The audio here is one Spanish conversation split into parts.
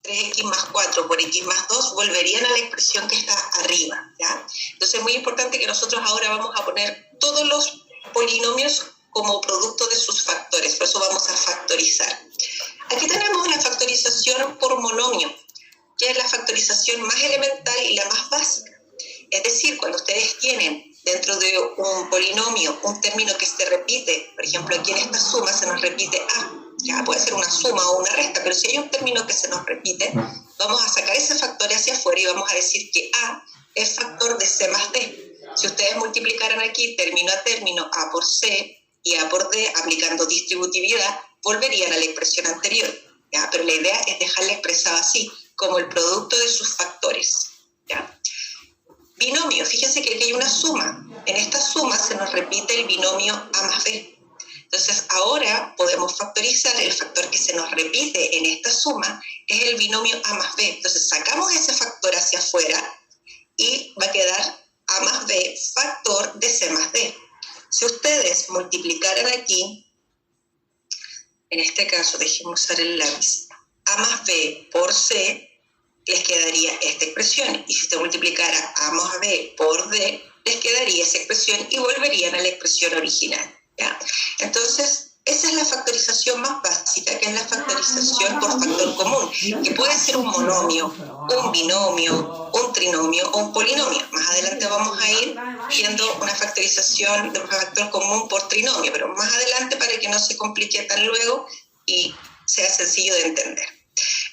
3x más 4 por x más 2 volverían a la expresión que está arriba, ¿ya? Entonces es muy importante que nosotros ahora vamos a poner todos los polinomios como producto de sus factores, por eso vamos a factorizar. Aquí tenemos la factorización por monomio, que es la factorización más elemental y la más básica. Es decir, cuando ustedes tienen dentro de un polinomio un término que se repite, por ejemplo, aquí en esta suma se nos repite A, ya puede ser una suma o una resta, pero si hay un término que se nos repite, vamos a sacar ese factor hacia afuera y vamos a decir que A es factor de C más D. Si ustedes multiplicaran aquí término a término A por C y A por D, aplicando distributividad, volverían a la expresión anterior, ¿ya? Pero la idea es dejarla expresada así, como el producto de sus factores, ¿ya? Binomio, fíjense que aquí hay una suma. En esta suma se nos repite el binomio A más B. Entonces ahora podemos factorizar el factor que se nos repite en esta suma, es el binomio A más B. Entonces sacamos ese factor hacia afuera y va a quedar A más B factor de C más D. Si ustedes multiplicaran aquí, en este caso dejemos usar el lápiz, A más B por C, les quedaría esta expresión, y si usted multiplicara A más B por D, les quedaría esa expresión y volverían a la expresión original, ¿ya? Entonces, esa es la factorización más básica, que es la factorización por factor común, que puede ser un monomio, un binomio, un trinomio o un polinomio. Más adelante vamos a ir viendo una factorización de factor común por trinomio, pero más adelante para que no se complique tan luego y sea sencillo de entender.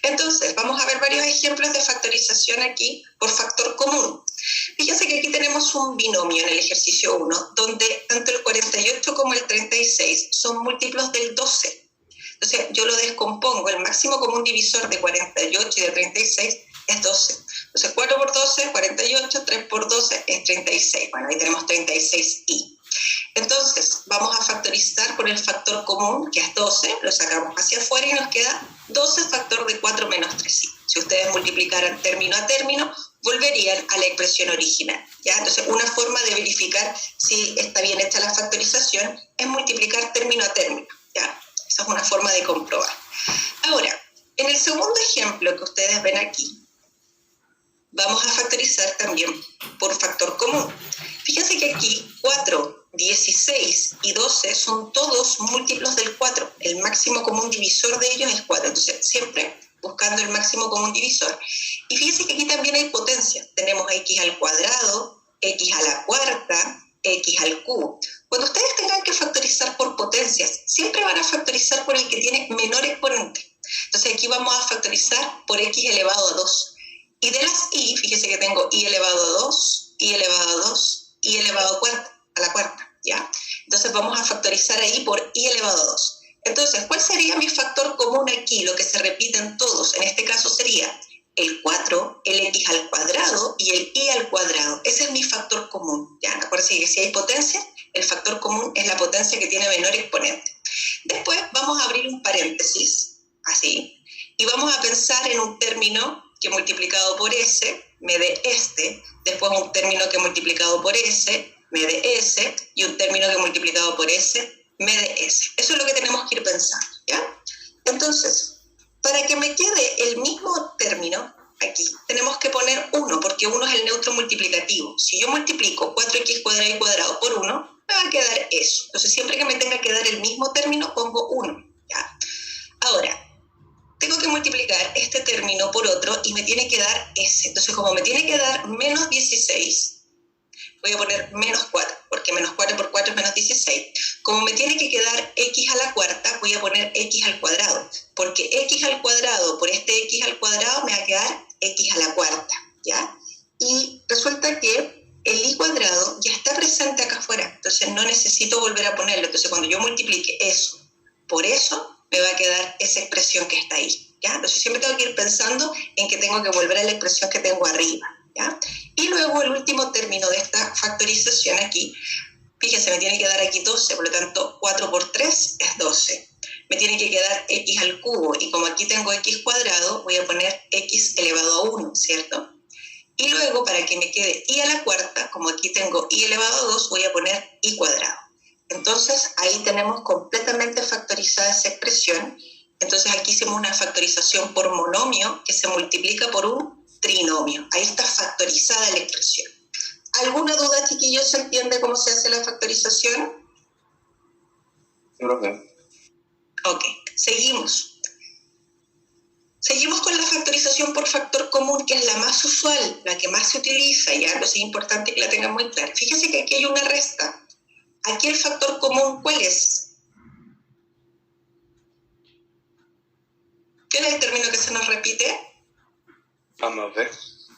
Entonces, vamos a ver varios ejemplos de factorización aquí por factor común. Fíjense que aquí tenemos un binomio en el ejercicio 1, donde tanto el 48 como el 36 son múltiplos del 12. Entonces, yo lo descompongo. El máximo común divisor de 48 y de 36 es 12. Entonces, 4 por 12 es 48, 3 por 12 es 36. Bueno, ahí tenemos 36i. Entonces, vamos a factorizar por el factor común, que es 12, lo sacamos hacia afuera y nos queda 12 factor de 4 menos 3i. Si ustedes multiplicaran término a término, volverían a la expresión original, ¿ya? Entonces, una forma de verificar si está bien hecha la factorización es multiplicar término a término, ¿ya? Esa es una forma de comprobar. Ahora, en el segundo ejemplo que ustedes ven aquí, vamos a factorizar también por factor común. Fíjense que aquí 4, 16 y 12 son todos múltiplos del 4. El máximo común divisor de ellos es 4. Entonces, siempre buscando el máximo común divisor. Y fíjense que aquí también hay potencias. Tenemos x al cuadrado, x a la cuarta, x al cubo. Cuando ustedes tengan que factorizar por potencias, siempre van a factorizar por el que tiene menor exponente. Entonces, aquí vamos a factorizar por x elevado a 2. Y de las i, fíjese que tengo i elevado a 2, i elevado a 2, i elevado a la cuarta, ¿ya? Entonces vamos a factorizar ahí por i elevado a 2. Entonces, ¿cuál sería mi factor común aquí? Lo que se repiten todos, en este caso sería el 4, el x al cuadrado y el i al cuadrado. Ese es mi factor común, ¿ya? Acuérdense que si hay potencia, el factor común es la potencia que tiene menor exponente. Después vamos a abrir un paréntesis, así, y vamos a pensar en un término que multiplicado por S me dé este, después un término que multiplicado por S me dé S, y un término que multiplicado por S me dé S. Eso es lo que tenemos que ir pensando, ¿ya? Entonces, para que me quede el mismo término, aquí tenemos que poner 1, porque 1 es el neutro multiplicativo. Si yo multiplico 4x cuadrado y cuadrado por 1, me va a quedar eso. Entonces, siempre que me tenga que dar el mismo término, pongo 1, ¿ya? Ahora, tengo que multiplicar este término por otro y me tiene que dar S. Entonces, como me tiene que dar menos 16, voy a poner menos 4, porque menos 4 por 4 es menos 16. Como me tiene que quedar x a la cuarta, voy a poner x al cuadrado, porque x al cuadrado por este x al cuadrado me va a quedar x a la cuarta, ¿ya? Y resulta que el i cuadrado ya está presente acá afuera, entonces no necesito volver a ponerlo. Entonces, cuando yo multiplique eso por eso, me va a quedar esa expresión que está ahí, ¿ya? Entonces siempre tengo que ir pensando en que tengo que volver a la expresión que tengo arriba, ¿ya? Y luego el último término de esta factorización aquí, fíjense, me tiene que dar aquí 12, por lo tanto 4 por 3 es 12. Me tiene que quedar x al cubo, y como aquí tengo x cuadrado, voy a poner x elevado a 1, ¿cierto? Y luego, para que me quede i a la cuarta, como aquí tengo i elevado a 2, voy a poner i cuadrado. Entonces, ahí tenemos completamente factorizada esa expresión. Entonces aquí hicimos una factorización por monomio que se multiplica por un trinomio. Ahí está factorizada la expresión. ¿Alguna duda, chiquillos? ¿Se entiende cómo se hace la factorización? Sí, profe. Ok, seguimos. Seguimos con la factorización por factor común, que es la más usual, la que más se utiliza, ya, entonces es importante que la tengan muy clara. Fíjense que aquí hay una resta. Aquí el factor común, ¿cuál es? ¿Qué es el término que se nos repite? A más B.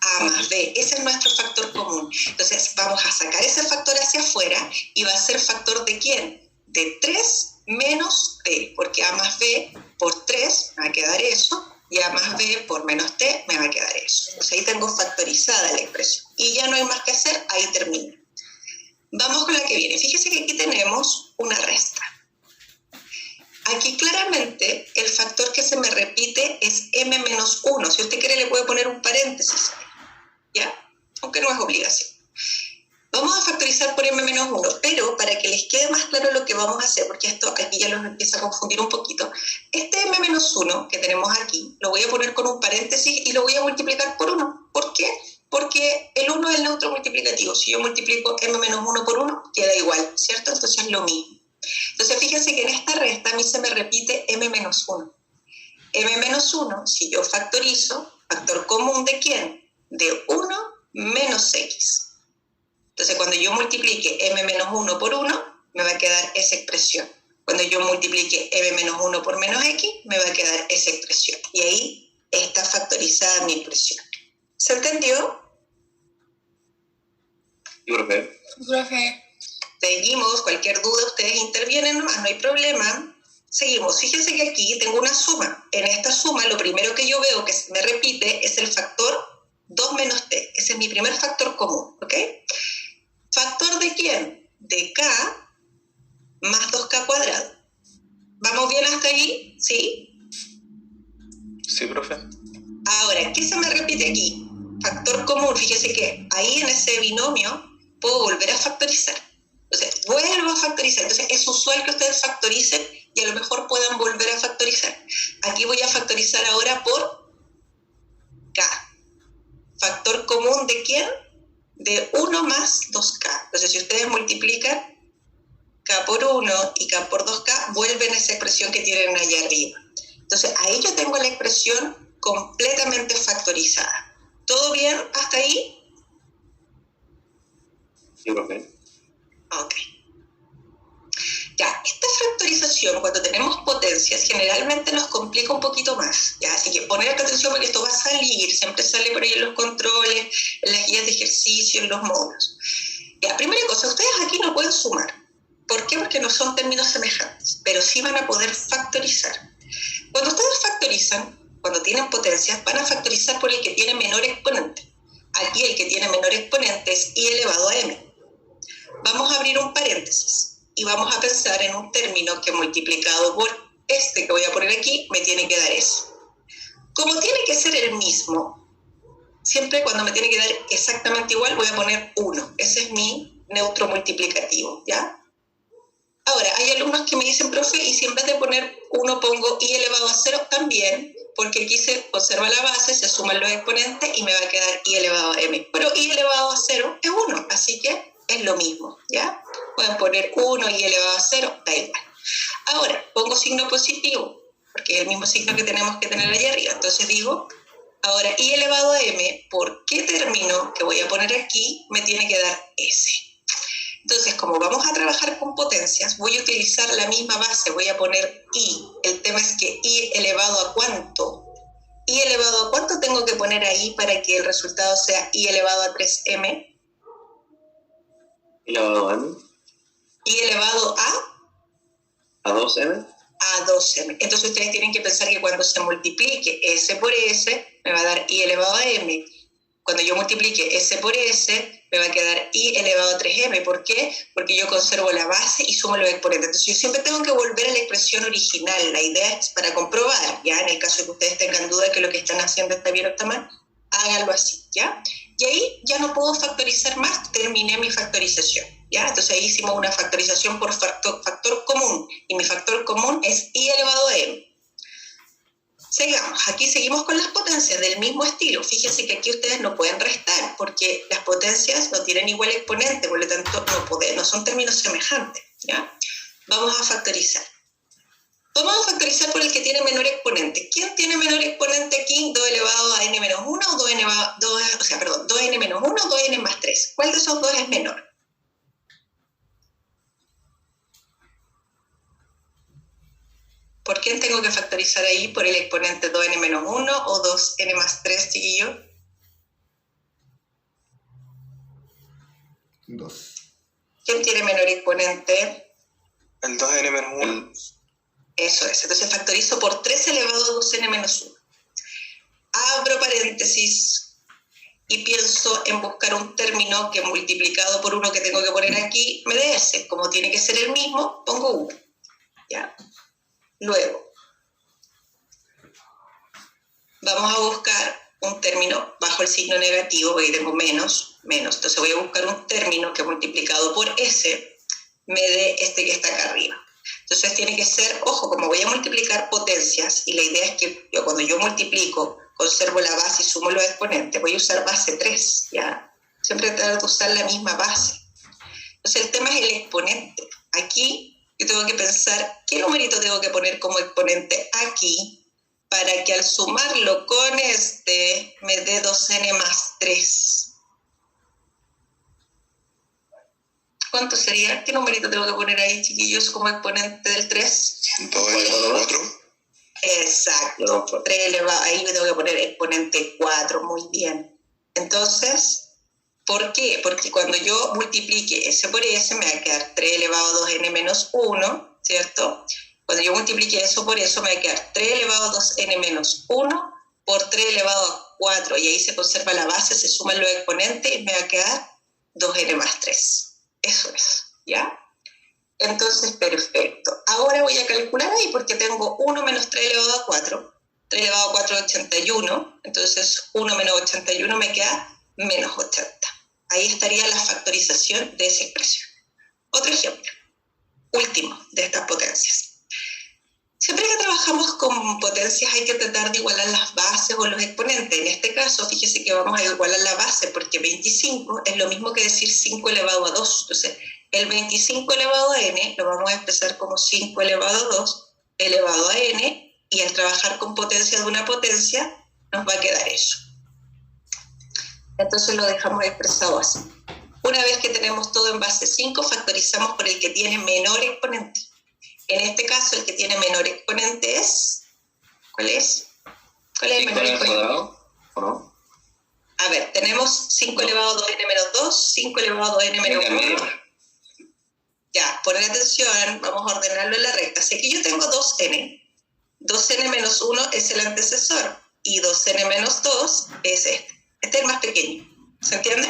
A más B, ese es nuestro factor común. Entonces vamos a sacar ese factor hacia afuera y va a ser factor ¿de quién? De 3 menos t, porque a más b por 3 me va a quedar eso, y a más b por menos t me va a quedar eso. Entonces ahí tengo factorizada la expresión. Y ya no hay más que hacer, ahí termina. Vamos con la que viene. Fíjese que aquí tenemos una resta. Aquí claramente el factor que se me repite es m menos 1. Si usted quiere le puede poner un paréntesis, ¿ya? Aunque no es obligación. Vamos a factorizar por m menos 1, pero para que les quede más claro lo que vamos a hacer, porque esto aquí ya los empieza a confundir un poquito, este m menos 1 que tenemos aquí, lo voy a poner con un paréntesis y lo voy a multiplicar por 1. ¿Por qué? Porque el 1 es el neutro multiplicativo. Si yo multiplico m menos 1 por 1, queda igual, ¿cierto? Entonces es lo mismo. Entonces fíjense que en esta resta a mí se me repite m menos 1. M menos 1, si yo factorizo, factor común ¿de quién? De 1 menos x. Entonces, cuando yo multiplique m menos 1 por 1, me va a quedar esa expresión. Cuando yo multiplique m menos 1 por menos x, me va a quedar esa expresión. Y ahí está factorizada mi expresión. ¿Se entendió? Sí, profe. Profe. Seguimos. Cualquier duda, ustedes intervienen nomás, no hay problema. Seguimos. Fíjense que aquí tengo una suma. En esta suma, lo primero que yo veo que me repite es el factor 2 menos t. Ese es mi primer factor común, ¿ok? ¿Factor de quién? De k más 2k cuadrado. ¿Vamos bien hasta ahí? ¿Sí? Sí, profe. Ahora, ¿qué se me repite aquí? Factor común. Fíjese que ahí en ese binomio puedo volver a factorizar. Entonces, vuelvo a factorizar. Entonces, es usual que ustedes factoricen y a lo mejor puedan volver a factorizar. Aquí voy a factorizar ahora por k. ¿Factor común de quién? De 1 más 2k. Entonces, si ustedes multiplican k por 1 y k por 2k, vuelven a esa expresión que tienen allá arriba. Entonces, ahí yo tengo la expresión completamente factorizada. ¿Todo bien hasta ahí? Sí, profe. Ok. Ya, esta factorización, cuando tenemos potencias, generalmente nos complica un poquito más, ¿ya? Así que poner atención porque esto va a salir, siempre sale por ahí en los controles, en las guías de ejercicio, en los módulos. Ya, primera cosa, ustedes aquí no pueden sumar. ¿Por qué? Porque no son términos semejantes, pero sí van a poder factorizar. Cuando ustedes factorizan, cuando tienen potencias, van a factorizar por el que tiene menor exponente. Aquí el que tiene menor exponente es i elevado a m. Vamos a abrir un paréntesis y vamos a pensar en un término que multiplicado por este que voy a poner aquí, me tiene que dar eso. Como tiene que ser el mismo, siempre cuando me tiene que dar exactamente igual, voy a poner 1. Ese es mi neutro multiplicativo, ¿ya? Ahora, hay alumnos que me dicen, profe, y si en vez de poner 1 pongo i elevado a 0, también, porque aquí se conserva la base, se suman los exponentes y me va a quedar i elevado a m. Pero i elevado a 0 es 1, así que es lo mismo, ¿ya? Pueden poner 1 y elevado a 0, da igual. Ahora, pongo signo positivo, porque es el mismo signo que tenemos que tener allá arriba. Entonces digo, ahora i elevado a m, ¿por qué término que voy a poner aquí me tiene que dar s? Entonces, como vamos a trabajar con potencias, voy a utilizar la misma base, voy a poner i. El tema es que i elevado a ¿cuánto? I elevado a ¿cuánto tengo que poner ahí para que el resultado sea i elevado a 3m? ¿Elevado a m? I elevado ¿A 2m? a 2m. Entonces ustedes tienen que pensar que cuando se multiplique s por s, me va a dar i elevado a m. Cuando yo multiplique s por s, me va a quedar i elevado a 3m. ¿Por qué? Porque yo conservo la base y sumo los exponentes. Entonces yo siempre tengo que volver a la expresión original. La idea es para comprobar, ¿ya? En el caso de que ustedes tengan duda que lo que están haciendo está bien o está mal, háganlo así, ¿ya? Y ahí ya no puedo factorizar más, terminé mi factorización, ¿ya? Entonces ahí hicimos una factorización por factor común, y mi factor común es i elevado a m. Sigamos, aquí seguimos con las potencias del mismo estilo. Fíjense que aquí ustedes no pueden restar porque las potencias no tienen igual exponente, por lo tanto no son términos semejantes, ¿ya? Vamos a factorizar. Vamos a factorizar por el que tiene menor exponente. ¿Quién tiene menor exponente aquí? 2 elevado a n menos 1 o 2n menos 1 o 2n más 3. ¿Cuál de esos dos es menor? ¿Por quién tengo que factorizar ahí? ¿Por el exponente 2n menos 1 o 2n más 3, chiquillo? 2. ¿Quién tiene menor exponente? El 2n menos 1. Eso es. Entonces factorizo por 3 elevado a 2n menos 1. Abro paréntesis y pienso en buscar un término que multiplicado por 1 que tengo que poner aquí me dé ese. Como tiene que ser el mismo, pongo 1. ¿Ya? Luego, vamos a buscar un término bajo el signo negativo, porque tengo menos. Entonces voy a buscar un término que multiplicado por S me dé este que está acá arriba. Entonces tiene que ser, ojo, como voy a multiplicar potencias, y la idea es que cuando yo multiplico, conservo la base y sumo los exponentes, voy a usar base 3, ¿ya? Siempre trato de usar la misma base. Entonces el tema es el exponente. Aquí yo tengo que pensar qué numerito tengo que poner como exponente aquí para que al sumarlo con este me dé 2n más 3. ¿Cuánto sería? ¿Qué numerito tengo que poner ahí, chiquillos, como exponente del 3? 2 elevado a 4. Exacto. 3 elevado, ahí me tengo que poner exponente 4, muy bien. Entonces, ¿por qué? Porque cuando yo multiplique S por S me va a quedar 3 elevado a 2n menos 1, ¿cierto? Cuando yo multiplique eso por eso me va a quedar 3 elevado a 2n menos 1 por 3 elevado a 4. Y ahí se conserva la base, se suman los exponentes y me va a quedar 2n más 3. Eso es, ¿ya? Entonces, perfecto. Ahora voy a calcular ahí porque tengo 1 menos 3 elevado a 4. 3 elevado a 4 es 81. Entonces, 1 menos 81 me queda menos 80. Ahí estaría la factorización de esa expresión. Otro ejemplo, último de estas potencias. Siempre que trabajamos con potencias hay que tratar de igualar las bases o los exponentes. En este caso, fíjese que vamos a igualar la base porque 25 es lo mismo que decir 5 elevado a 2. Entonces, el 25 elevado a n lo vamos a expresar como 5 elevado a 2 elevado a n, y al trabajar con potencia de una potencia nos va a quedar eso. Entonces lo dejamos expresado así. Una vez que tenemos todo en base 5, factorizamos por el que tiene menor exponente. En este caso, el que tiene menor exponente es... ¿Cuál es? ¿Cuál es el menor exponente? ¿O no? A ver, tenemos 5 elevado a 2n menos 2, 5 elevado a 2n menos 1. Ya, poner atención, vamos a ordenarlo en la recta. Sé que yo tengo 2n. 2n menos 1 es el antecesor y 2n menos 2 es este. Este es el más pequeño. ¿Se entiende?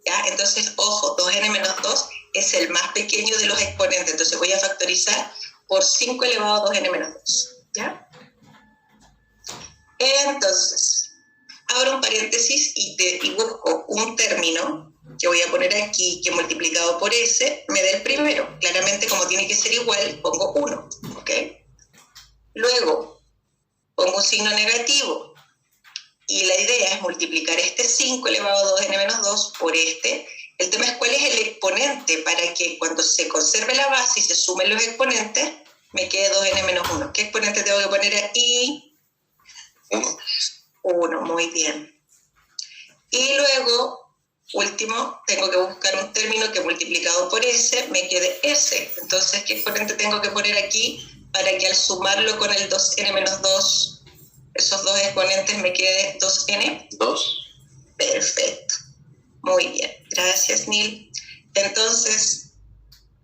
¿Ya? Entonces, ojo, 2n menos 2 es el más pequeño de los exponentes. Entonces voy a factorizar por 5 elevado a 2n menos 2. ¿Ya? Entonces, abro un paréntesis y busco un término que voy a poner aquí, que multiplicado por S me da el primero. Claramente, como tiene que ser igual, pongo 1. ¿Ok? Luego, pongo un signo negativo. Y la idea es multiplicar este 5 elevado a 2n menos 2 por este. El tema es cuál es el exponente para que cuando se conserve la base y se sumen los exponentes, me quede 2n menos 1. ¿Qué exponente tengo que poner ahí? 1. 1, muy bien. Y luego, último, tengo que buscar un término que multiplicado por S me quede S. Entonces, ¿qué exponente tengo que poner aquí para que al sumarlo con el 2n menos 2, esos dos exponentes me quede 2n? 2. Perfecto. Muy bien. Gracias, Neil. Entonces,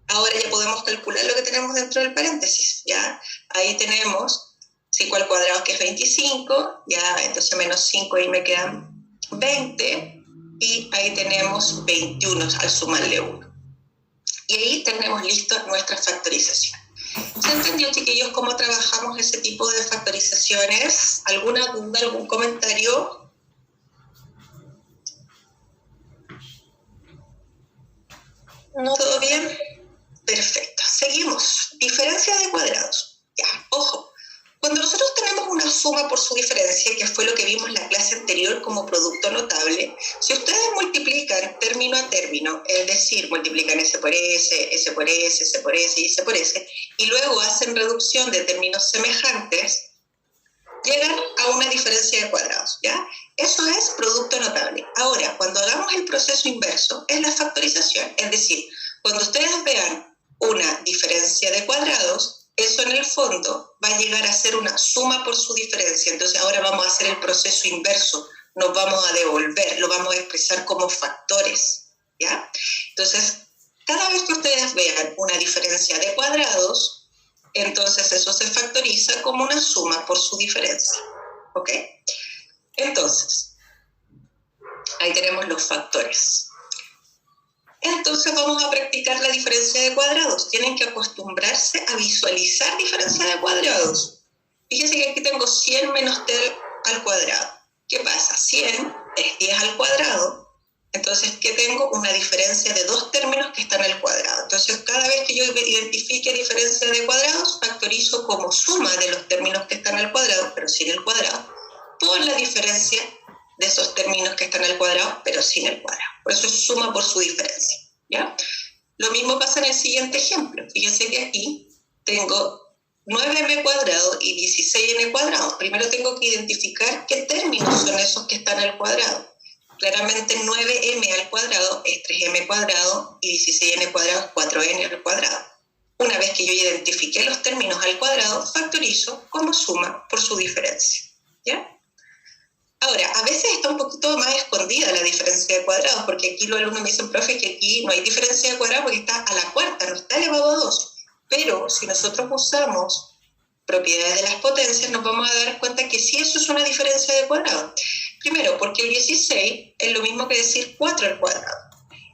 ahora ya podemos calcular lo que tenemos dentro del paréntesis, ¿ya? Ahí tenemos 5 al cuadrado, que es 25, ¿ya? Entonces, menos 5, ahí me quedan 20, y ahí tenemos 21 al sumarle 1. Y ahí tenemos listo nuestra factorización. ¿Se entendió, chiquillos, cómo trabajamos ese tipo de factorizaciones? ¿Alguna duda, algún comentario? ¿No? ¿Todo bien? Perfecto. Seguimos. Diferencia de cuadrados. Ya, ojo, cuando nosotros tenemos una suma por su diferencia, que fue lo que vimos en la clase anterior como producto notable, si ustedes multiplican término a término, es decir, multiplican S por S, S por S, S por S y S por S, y luego hacen reducción de términos semejantes, llegan a una diferencia de cuadrados, ¿ya? Eso es producto notable. Ahora, cuando hagamos el proceso inverso, es la factorización, es decir, cuando ustedes vean una diferencia de cuadrados, eso en el fondo va a llegar a ser una suma por su diferencia. Entonces ahora vamos a hacer el proceso inverso, nos vamos a devolver, lo vamos a expresar como factores, ¿ya? Entonces, cada vez que ustedes vean una diferencia de cuadrados, entonces eso se factoriza como una suma por su diferencia, ¿ok? Entonces, ahí tenemos los factores. Entonces vamos a practicar la diferencia de cuadrados. Tienen que acostumbrarse a visualizar diferencia de cuadrados. Fíjense que aquí tengo 100 menos t al cuadrado. ¿Qué pasa? 100 es 10 al cuadrado. Entonces, ¿qué tengo? Una diferencia de dos términos que están al cuadrado. Entonces, cada vez que yo identifique diferencia de cuadrados, factorizo como suma de los términos que están al cuadrado, pero sin el cuadrado, por la diferencia de esos términos que están al cuadrado, pero sin el cuadrado. Por eso es suma por su diferencia, ¿ya? Lo mismo pasa en el siguiente ejemplo. Fíjense que aquí tengo 9m cuadrado y 16n cuadrado. Primero tengo que identificar qué términos son esos que están al cuadrado. Claramente 9m al cuadrado es 3m cuadrado y 16n cuadrado es 4n al cuadrado. Una vez que yo identifiqué los términos al cuadrado, factorizo como suma por su diferencia, ¿ya? Ahora, a veces está un poquito más escondida la diferencia de cuadrados, porque aquí los alumnos me dicen, profe, que aquí no hay diferencia de cuadrados porque está a la cuarta, no está elevado a 2. Pero si nosotros usamos propiedades de las potencias, nos vamos a dar cuenta que sí, eso es una diferencia de cuadrados. Primero, porque el 16 es lo mismo que decir 4 al cuadrado.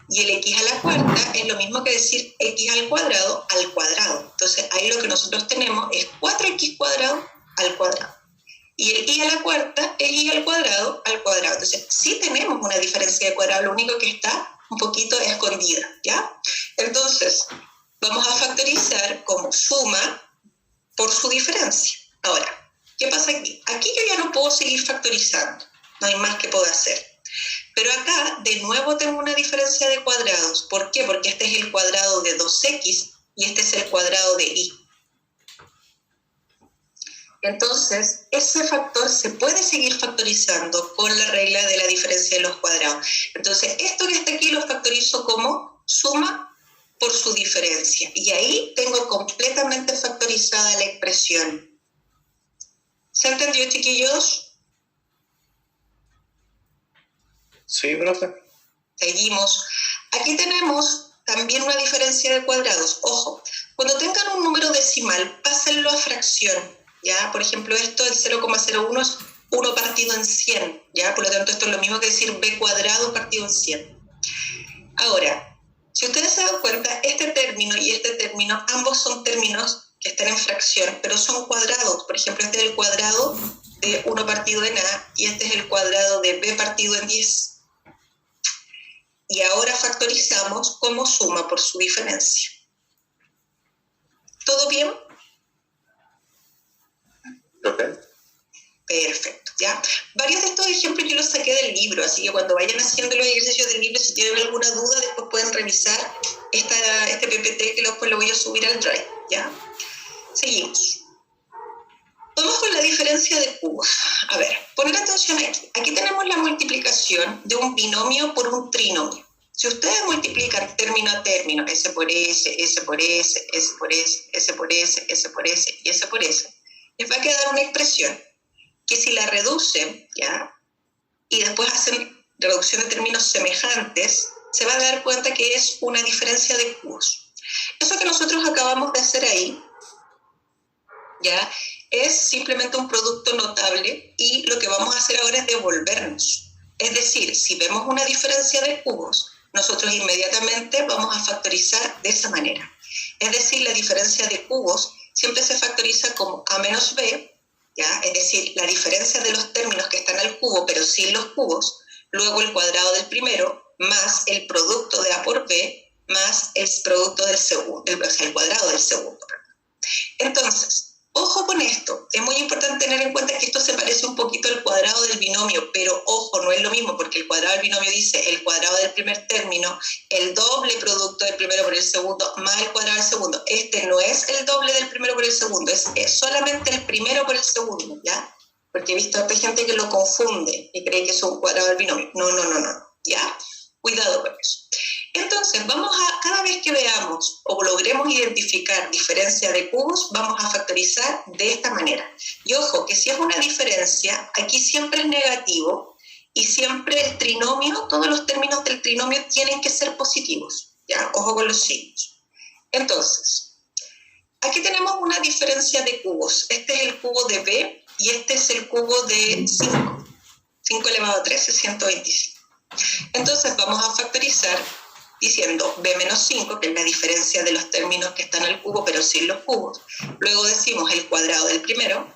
Y el x a la cuarta es lo mismo que decir x al cuadrado. Entonces, ahí lo que nosotros tenemos es 4x cuadrado al cuadrado. Y el y a la cuarta es y al cuadrado al cuadrado. Entonces, sí tenemos una diferencia de cuadrado, lo único que está un poquito escondida, ¿ya? Entonces, vamos a factorizar como suma por su diferencia. Ahora, ¿qué pasa aquí? Aquí yo ya no puedo seguir factorizando, no hay más que puedo hacer. Pero acá, de nuevo, tengo una diferencia de cuadrados. ¿Por qué? Porque este es el cuadrado de 2x y este es el cuadrado de y. Entonces, ese factor se puede seguir factorizando con la regla de la diferencia de los cuadrados. Entonces, esto que está aquí lo factorizo como suma por su diferencia. Y ahí tengo completamente factorizada la expresión. ¿Se entendió, chiquillos? Sí, profe. Seguimos. Aquí tenemos también una diferencia de cuadrados. Ojo, cuando tengan un número decimal, pásenlo a fracción. ¿Ya? Por ejemplo, esto, el 0,01 es 1 partido en 100, ¿ya? Por lo tanto, esto es lo mismo que decir b cuadrado partido en 100. Ahora, si ustedes se dan cuenta, este término y este término, ambos son términos que están en fracción, pero son cuadrados. Por ejemplo, este es el cuadrado de 1 partido en a y este es el cuadrado de b partido en 10. Y ahora factorizamos como suma por su diferencia. ¿Todo bien? Profe. Perfecto, ¿ya? Varios de estos ejemplos yo los saqué del libro, así que cuando vayan haciendo los ejercicios del libro, si tienen alguna duda, después pueden revisar este PPT que después lo voy a subir al Drive, ¿ya? Seguimos. Vamos con la diferencia de cubos. A ver, poner atención aquí. Aquí tenemos la multiplicación de un binomio por un trinomio. Si ustedes multiplican término a término, S por S, S por S, S por S, S por S, S por S y S por S, les va a quedar una expresión que si la reducen, ¿ya? Y después hacen reducción de términos semejantes, se va a dar cuenta que es una diferencia de cubos. Eso que nosotros acabamos de hacer ahí, ¿ya? Es simplemente un producto notable y lo que vamos a hacer ahora es devolvernos. Es decir, si vemos una diferencia de cubos, nosotros inmediatamente vamos a factorizar de esa manera. Es decir, la diferencia de cubos siempre se factoriza como a menos b, ¿ya? Es decir, la diferencia de los términos que están al cubo, pero sin los cubos, luego el cuadrado del primero, más el producto de a por b, más el producto del segundo, o sea, el cuadrado del segundo. Entonces, Ojo con esto, es muy importante tener en cuenta que esto se parece un poquito al cuadrado del binomio, pero ojo, no es lo mismo, porque el cuadrado del binomio dice el cuadrado del primer término, el doble producto del primero por el segundo, más el cuadrado del segundo. Este no es el doble del primero por el segundo, es solamente el primero por el segundo, ¿ya? Porque he visto a otra gente que lo confunde y cree que es un cuadrado del binomio. No, ¿ya? Cuidado con eso. Entonces, cada vez que veamos o logremos identificar diferencia de cubos, vamos a factorizar de esta manera. Y ojo, que si es una diferencia, aquí siempre es negativo y siempre el trinomio, todos los términos del trinomio tienen que ser positivos. ¿Ya? Ojo con los signos. Entonces, aquí tenemos una diferencia de cubos. Este es el cubo de b y este es el cubo de 5. 5 elevado a 3 es 125. Entonces vamos a factorizar diciendo b menos 5, que es la diferencia de los términos que están al cubo, pero sin los cubos. Luego decimos el cuadrado del primero,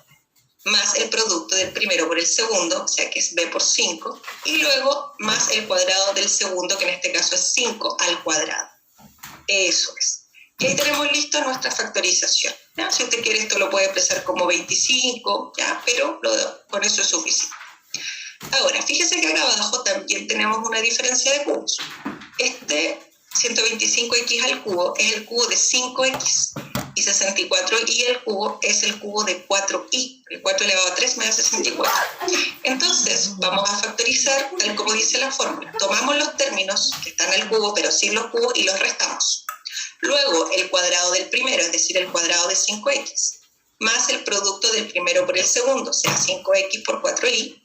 más el producto del primero por el segundo, o sea que es b por 5, y luego más el cuadrado del segundo, que en este caso es 5 al cuadrado. Eso es. Y ahí tenemos listo nuestra factorización. ¿Ya? Si usted quiere, esto lo puede expresar como 25, ¿ya? Pero con eso es suficiente. Ahora, fíjese que acá abajo también tenemos una diferencia de cubos. Este 125x al cubo es el cubo de 5x y 64y al cubo es el cubo de 4y. El 4 elevado a 3 me da 64. Entonces, vamos a factorizar tal como dice la fórmula. Tomamos los términos que están al cubo pero sin los cubos y los restamos. Luego, el cuadrado del primero, es decir, el cuadrado de 5x, más el producto del primero por el segundo, o sea, 5x por 4y,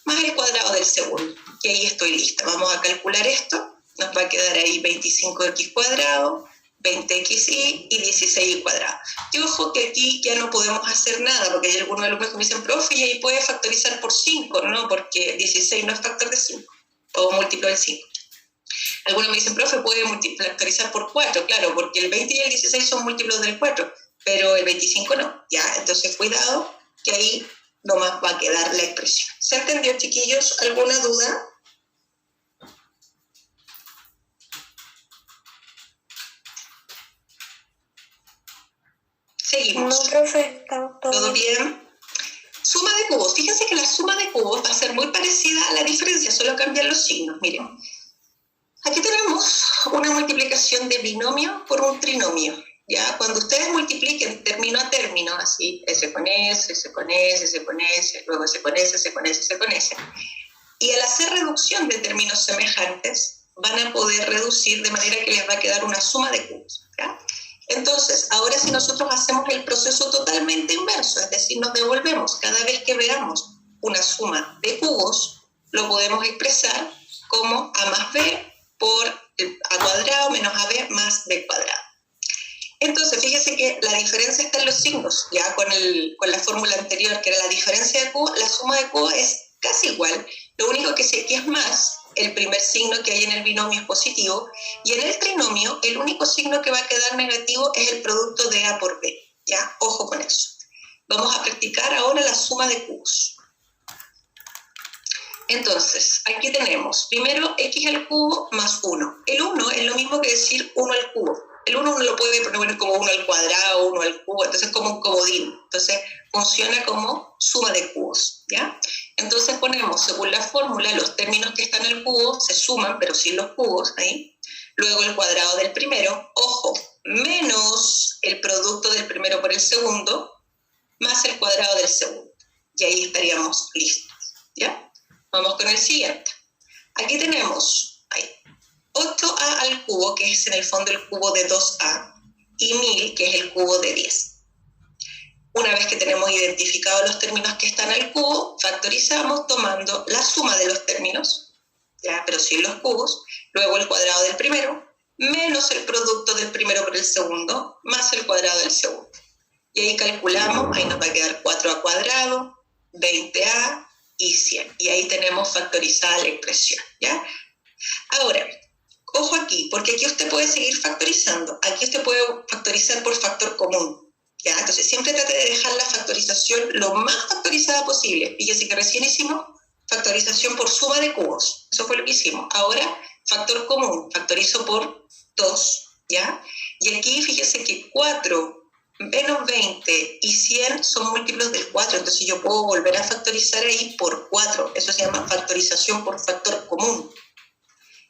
más el cuadrado del segundo. Y ahí estoy lista. Vamos a calcular esto. Nos va a quedar ahí 25x cuadrado, 20xy y 16y cuadrado. Y ojo que aquí ya no podemos hacer nada, porque hay algunos alumnos que me dicen, profe, y ahí puede factorizar por 5, ¿no? Porque 16 no es factor de 5, o múltiplo del 5. Algunos me dicen, profe, puede factorizar por 4, claro, porque el 20 y el 16 son múltiplos del 4, pero el 25 no. Ya, entonces cuidado, que ahí nomás va a quedar la expresión. ¿Se entendió, chiquillos? ¿Alguna duda? Seguimos. No, profe, está ¿Todo bien? Suma de cubos. Fíjense que la suma de cubos va a ser muy parecida a la diferencia, solo cambian los signos. Miren, aquí tenemos una multiplicación de binomio por un trinomio. ¿Ya? Cuando ustedes multipliquen término a término, así, S con S, S con S, S con S, luego S con S, S con S, S con S, y al hacer reducción de términos semejantes, van a poder reducir de manera que les va a quedar una suma de cubos. ¿Ya? Entonces, ahora si nosotros hacemos el proceso totalmente inverso, es decir, nos devolvemos cada vez que veamos una suma de cubos, lo podemos expresar como a más b por a cuadrado menos ab más b cuadrado. Entonces, fíjese que la diferencia está en los signos, ya con la fórmula anterior, que era la diferencia de cubo, la suma de cubo es casi igual. Lo único que sé que es más, el primer signo que hay en el binomio es positivo, y en el trinomio, el único signo que va a quedar negativo es el producto de A por B. ¿Ya? Ojo con eso. Vamos a practicar ahora la suma de cubos. Entonces, aquí tenemos, primero, x al cubo más 1. El 1 es lo mismo que decir 1 al cubo. El 1 uno lo puede poner como 1 al cuadrado, 1 al cubo, entonces es como un comodín. Entonces funciona como suma de cubos, ¿ya? Entonces ponemos, según la fórmula, los términos que están en el cubo se suman, pero sin los cubos, ahí. Luego el cuadrado del primero, ojo, menos el producto del primero por el segundo, más el cuadrado del segundo. Y ahí estaríamos listos, ¿ya? Vamos con el siguiente. Aquí tenemos, ahí, 8a al cubo, que es en el fondo el cubo de 2a, y 1000, que es el cubo de 10. Una vez que tenemos identificados los términos que están al cubo, factorizamos tomando la suma de los términos, ¿ya? Pero sin los cubos, luego el cuadrado del primero, menos el producto del primero por el segundo, más el cuadrado del segundo. Y ahí calculamos, ahí nos va a quedar 4a cuadrado, 20a y 100. Y ahí tenemos factorizada la expresión, ¿ya? Ahora, ojo aquí, porque aquí usted puede seguir factorizando. Aquí usted puede factorizar por factor común. ¿Ya? Entonces, siempre trate de dejar la factorización lo más factorizada posible. Fíjese que recién hicimos factorización por suma de cubos. Eso fue lo que hicimos. Ahora, factor común. Factorizo por 2. ¿Ya? Y aquí, fíjese que 4 menos 20 y 100 son múltiplos del 4, entonces yo puedo volver a factorizar ahí por 4. Eso se llama factorización por factor común.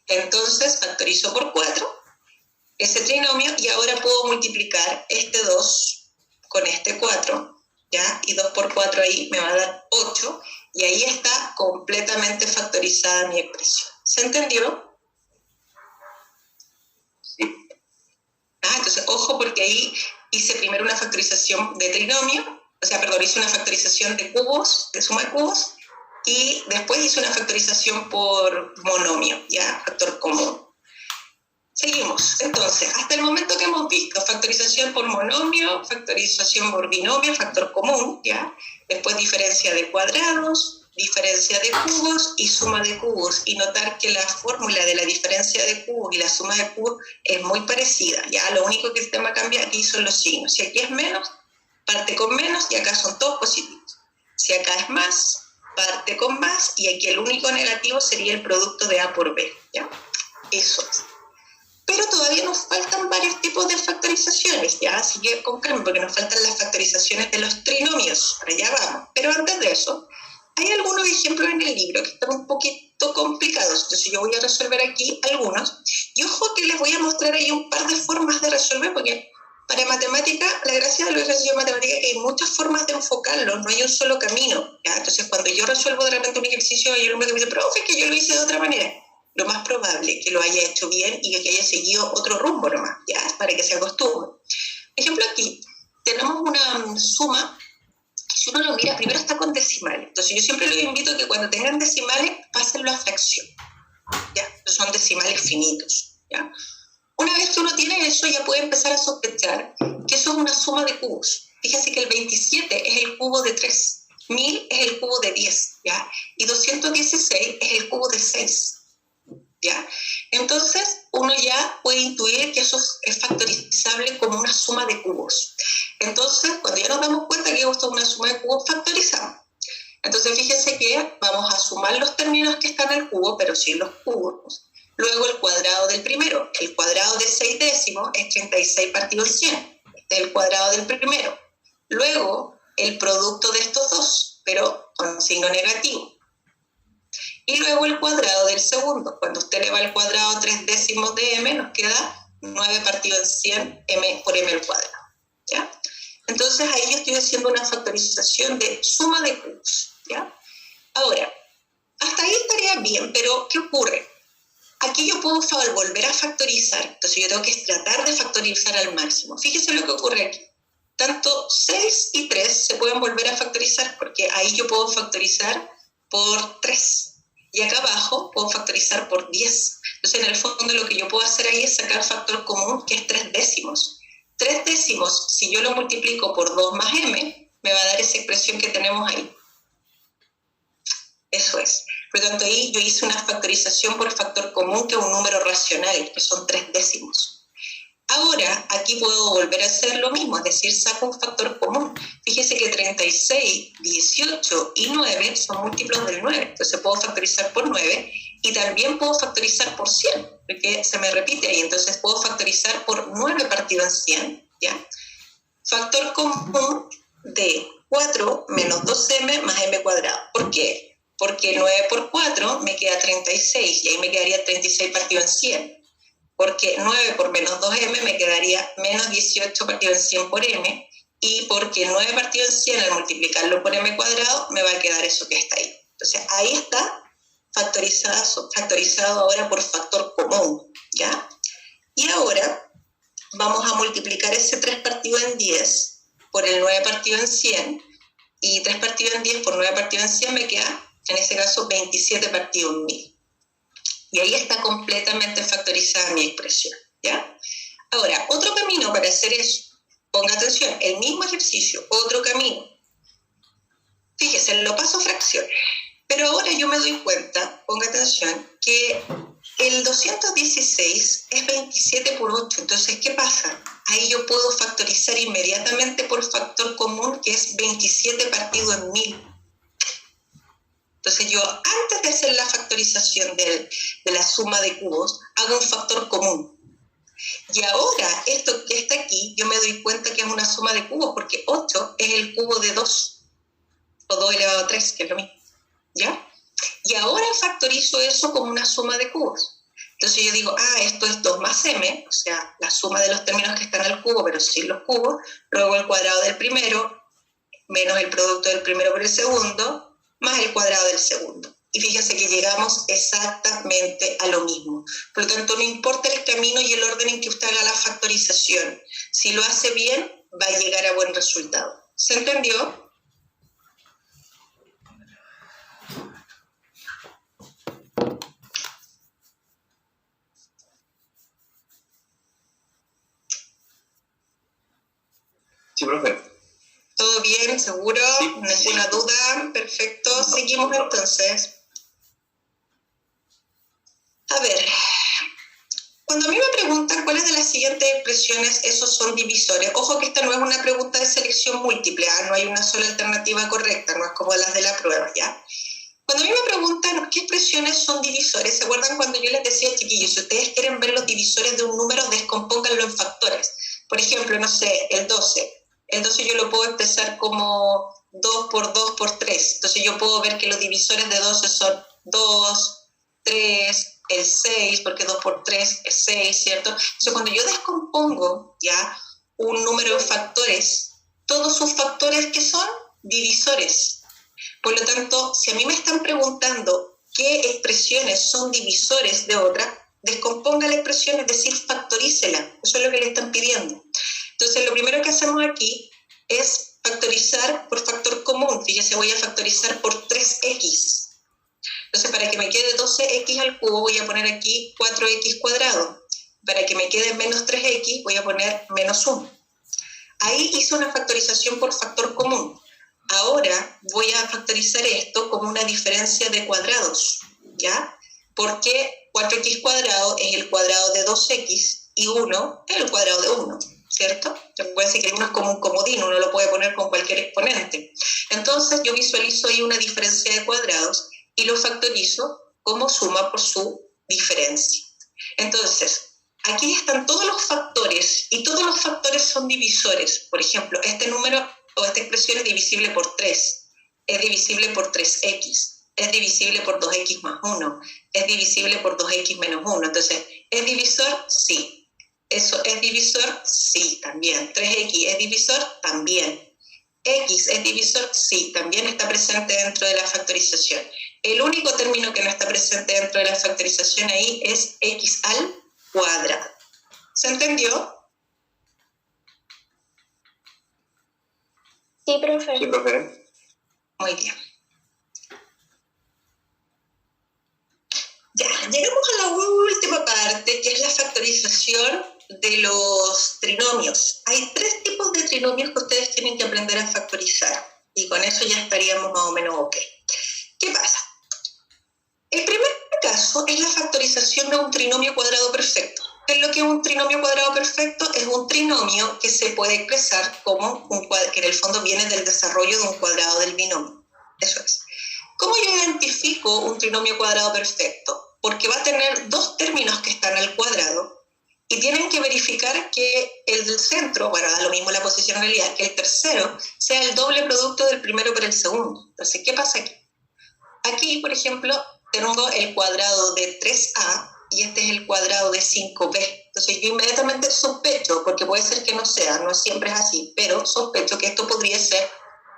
Entonces factorizo por 4 ese trinomio y ahora puedo multiplicar este 2 con este 4, ¿ya? Y 2 por 4 ahí me va a dar 8 y ahí está completamente factorizada mi expresión. ¿Se entendió? Entonces, ojo, porque ahí hice primero una factorización de trinomio, hice una factorización de cubos, de suma de cubos, y después hice una factorización por monomio, ya, factor común. Seguimos. Entonces, hasta el momento que hemos visto factorización por monomio, factorización por binomio, factor común, ya, después diferencia de cuadrados, diferencia de cubos y suma de cubos, y notar que la fórmula de la diferencia de cubos y la suma de cubos es muy parecida, ya, lo único que el tema cambia aquí son los signos. Si aquí es menos, parte con menos y acá son todos positivos. Si acá es más, parte con más y aquí el único negativo sería el producto de A por B, ya, eso es. Pero todavía nos faltan varios tipos de factorizaciones, ya, así que con calma, porque nos faltan las factorizaciones de los trinomios, para allá vamos. Pero antes de eso, hay algunos ejemplos en el libro que están un poquito complicados, entonces yo voy a resolver aquí algunos. Y ojo que les voy a mostrar ahí un par de formas de resolver, porque para matemática, la gracia del ejercicio de matemática es que hay muchas formas de enfocarlo, no hay un solo camino, ¿ya? Entonces cuando yo resuelvo de repente un ejercicio, hay un hombre que me dice, profe, es que yo lo hice de otra manera. Lo más probable que lo haya hecho bien y que haya seguido otro rumbo nomás, ¿ya? Para que se acostumbre. Por ejemplo, aquí tenemos una suma. Si uno lo mira, primero está con decimales. Entonces yo siempre los invito a que cuando tengan decimales, pásenlo a fracción, ¿ya? Son decimales finitos, ¿ya? Una vez que uno tiene eso, ya puede empezar a sospechar que eso es una suma de cubos. Fíjense que el 27 es el cubo de 3, 1000 es el cubo de 10, ¿ya? Y 216 es el cubo de 6, ¿ya? Entonces, uno ya puede intuir que eso es factorizable como una suma de cubos. Entonces, cuando ya nos damos cuenta que esto es una suma de cubos, factorizamos. Entonces, fíjense que vamos a sumar los términos que están al cubo, pero sin los cubos. Luego, el cuadrado del primero. El cuadrado de 6 décimos es 36 partido en 100. Este es el cuadrado del primero. Luego, el producto de estos dos, pero con signo negativo. Y luego el cuadrado del segundo. Cuando usted le va al cuadrado 3 décimos de m, nos queda 9 partido en 100 m por m al cuadrado, ¿ya? Entonces ahí yo estoy haciendo una factorización de suma de cubos, ¿ya? Ahora, hasta ahí estaría bien, pero ¿qué ocurre? Aquí yo puedo volver a factorizar, entonces yo tengo que tratar de factorizar al máximo. Fíjese lo que ocurre aquí. Tanto 6 y 3 se pueden volver a factorizar, porque ahí yo puedo factorizar por 3. Y acá abajo puedo factorizar por 10. Entonces, en el fondo, lo que yo puedo hacer ahí es sacar factor común, que es 3 décimos. 3 décimos, si yo lo multiplico por 2 más m, me va a dar esa expresión que tenemos ahí. Eso es. Por lo tanto, ahí yo hice una factorización por factor común, que es un número racional, que son 3 décimos. Ahora, aquí puedo volver a hacer lo mismo, es decir, saco un factor común. Fíjese que 36, 18 y 9 son múltiplos del 9. Entonces puedo factorizar por 9 y también puedo factorizar por 100, porque se me repite ahí. Entonces puedo factorizar por 9 partido en 100, ¿ya? Factor común de 4 menos 2m más m cuadrado. ¿Por qué? Porque 9 por 4 me queda 36 y ahí me quedaría 36 partido en 100. Porque 9 por menos 2m me quedaría menos 18 partido en 100 por m, y porque 9 partido en 100 al multiplicarlo por m cuadrado me va a quedar eso que está ahí. Entonces ahí está factorizado ahora por factor común, ¿ya? Y ahora vamos a multiplicar ese 3 partido en 10 por el 9 partido en 100, y 3 partido en 10 por 9 partido en 100 me queda, en este caso, 27 partido en 1000. Y ahí está completamente factorizada mi expresión, ¿ya? Ahora, otro camino para hacer eso, ponga atención, el mismo ejercicio, otro camino. Fíjese, lo paso a fracciones. Pero ahora yo me doy cuenta, ponga atención, que el 216 es 27 por 8. Entonces, ¿qué pasa? Ahí yo puedo factorizar inmediatamente por factor común, que es 27 partido en 1000. Entonces yo, antes de hacer la factorización de la suma de cubos, hago un factor común. Y ahora, esto que está aquí, yo me doy cuenta que es una suma de cubos, porque 8 es el cubo de 2, o 2 elevado a 3, que es lo mismo, ¿ya? Y ahora factorizo eso como una suma de cubos. Entonces yo digo, esto es 2 más m, o sea, la suma de los términos que están al cubo, pero sin los cubos, luego el cuadrado del primero, menos el producto del primero por el segundo, más el cuadrado del segundo. Y fíjense que llegamos exactamente a lo mismo. Por lo tanto, no importa el camino y el orden en que usted haga la factorización. Si lo hace bien, va a llegar a buen resultado. ¿Se entendió? Sí, profe. ¿Todo bien? ¿Seguro? Sí. ¿Ninguna duda? Perfecto. Seguimos entonces. A ver, cuando a mí me preguntan cuáles de las siguientes expresiones esos son divisores, ojo que esta no es una pregunta de selección múltiple, no hay una sola alternativa correcta, no es como las de la prueba, ¿ya? Cuando a mí me preguntan qué expresiones son divisores, ¿se acuerdan cuando yo les decía, chiquillos, si ustedes quieren ver los divisores de un número, descompónganlo en factores? Por ejemplo, no sé, el 12. El 12 yo lo puedo expresar como 2 por 2 por 3. Entonces yo puedo ver que los divisores de 12 son 2, 3, el 6, porque 2 por 3 es 6, ¿cierto? Entonces cuando yo descompongo ya un número en factores, todos sus factores que son divisores. Por lo tanto, si a mí me están preguntando qué expresiones son divisores de otra, descomponga la expresión, es decir, factorícela. Eso es lo que le están pidiendo. Entonces, lo primero que hacemos aquí es factorizar por factor común. Fíjese, voy a factorizar por 3x. Entonces, para que me quede 12x al cubo, voy a poner aquí 4x cuadrado. Para que me quede menos 3x, voy a poner menos 1. Ahí hice una factorización por factor común. Ahora voy a factorizar esto como una diferencia de cuadrados, ¿ya? Porque 4x cuadrado es el cuadrado de 2x y 1 es el cuadrado de 1, ¿cierto? Recuerden que el 1 es como un comodín, uno lo puede poner con cualquier exponente. Entonces yo visualizo ahí una diferencia de cuadrados y lo factorizo como suma por su diferencia. Entonces, aquí están todos los factores y todos los factores son divisores. Por ejemplo, este número o esta expresión es divisible por 3, es divisible por 3x, es divisible por 2x más 1, es divisible por 2x menos 1. Entonces, ¿es divisor? Sí. ¿Eso es divisor? Sí, también. 3x es divisor, también. X es divisor, sí, también está presente dentro de la factorización. El único término que no está presente dentro de la factorización ahí es x al cuadrado. ¿Se entendió? Sí, profe. Sí, profe. Muy bien. Ya, llegamos a la última parte, que es la factorización de los trinomios. Hay 3 tipos de trinomios que ustedes tienen que aprender a factorizar. Y con eso ya estaríamos más o menos ok. ¿Qué pasa? El primer caso es la factorización de un trinomio cuadrado perfecto. ¿Qué es lo que es un trinomio cuadrado perfecto? Es un trinomio que se puede expresar como un cuadrado, que en el fondo viene del desarrollo de un cuadrado del binomio. Eso es. ¿Cómo yo identifico un trinomio cuadrado perfecto? Porque va a tener 2 términos que están al cuadrado y tienen que verificar que el del centro, bueno, da lo mismo la posición en realidad, que el tercero sea el doble producto del primero por el segundo. Entonces, ¿qué pasa aquí? Aquí, por ejemplo, tengo el cuadrado de 3a y este es el cuadrado de 5b. Entonces yo inmediatamente sospecho, porque puede ser que no sea, no siempre es así, pero sospecho que esto podría ser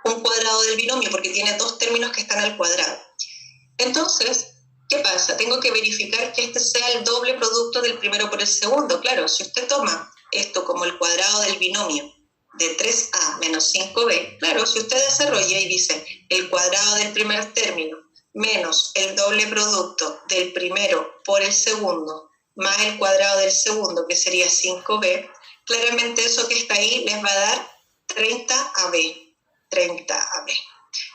un cuadrado del binomio porque tiene 2 términos que están al cuadrado. Entonces, ¿qué pasa? Tengo que verificar que este sea el doble producto del primero por el segundo. Claro, si usted toma esto como el cuadrado del binomio de 3a menos 5b, claro, si usted desarrolla y dice el cuadrado del primer término menos el doble producto del primero por el segundo, más el cuadrado del segundo, que sería 5b, claramente eso que está ahí les va a dar 30ab, 30ab.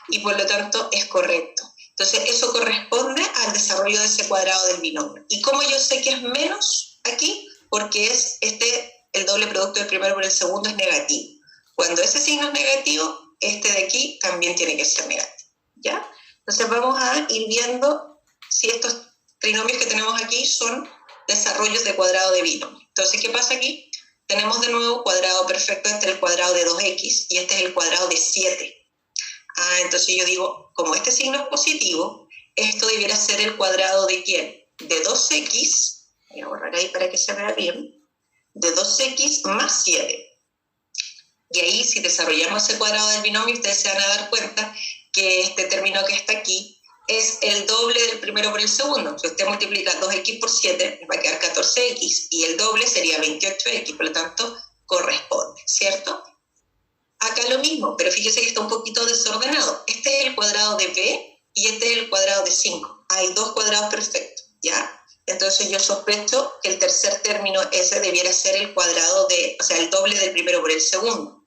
Y por lo tanto es correcto. Entonces eso corresponde al desarrollo de ese cuadrado del binomio. ¿Y cómo yo sé que es menos aquí? Porque es el doble producto del primero por el segundo es negativo. Cuando ese signo es negativo, este de aquí también tiene que ser negativo, ¿ya? Entonces vamos a ir viendo si estos trinomios que tenemos aquí son desarrollos de cuadrado de binomio. Entonces, ¿qué pasa aquí? Tenemos de nuevo cuadrado perfecto, este es el cuadrado de 2x y este es el cuadrado de 7. Entonces yo digo, como este signo es positivo, esto debiera ser el cuadrado de ¿quién? De 2x, voy a borrar ahí para que se vea bien, de 2x más 7. Y ahí, si desarrollamos ese cuadrado del binomio, ustedes se van a dar cuenta que este término que está aquí es el doble del primero por el segundo. Si usted multiplica 2x por 7, les va a quedar 14x, y el doble sería 28x, por lo tanto, corresponde, ¿cierto? Acá lo mismo, pero fíjese que está un poquito desordenado. Este es el cuadrado de b y este es el cuadrado de 5. Hay dos cuadrados perfectos, ¿ya? Entonces yo sospecho que el tercer término ese debiera ser el cuadrado de, o sea, el doble del primero por el segundo.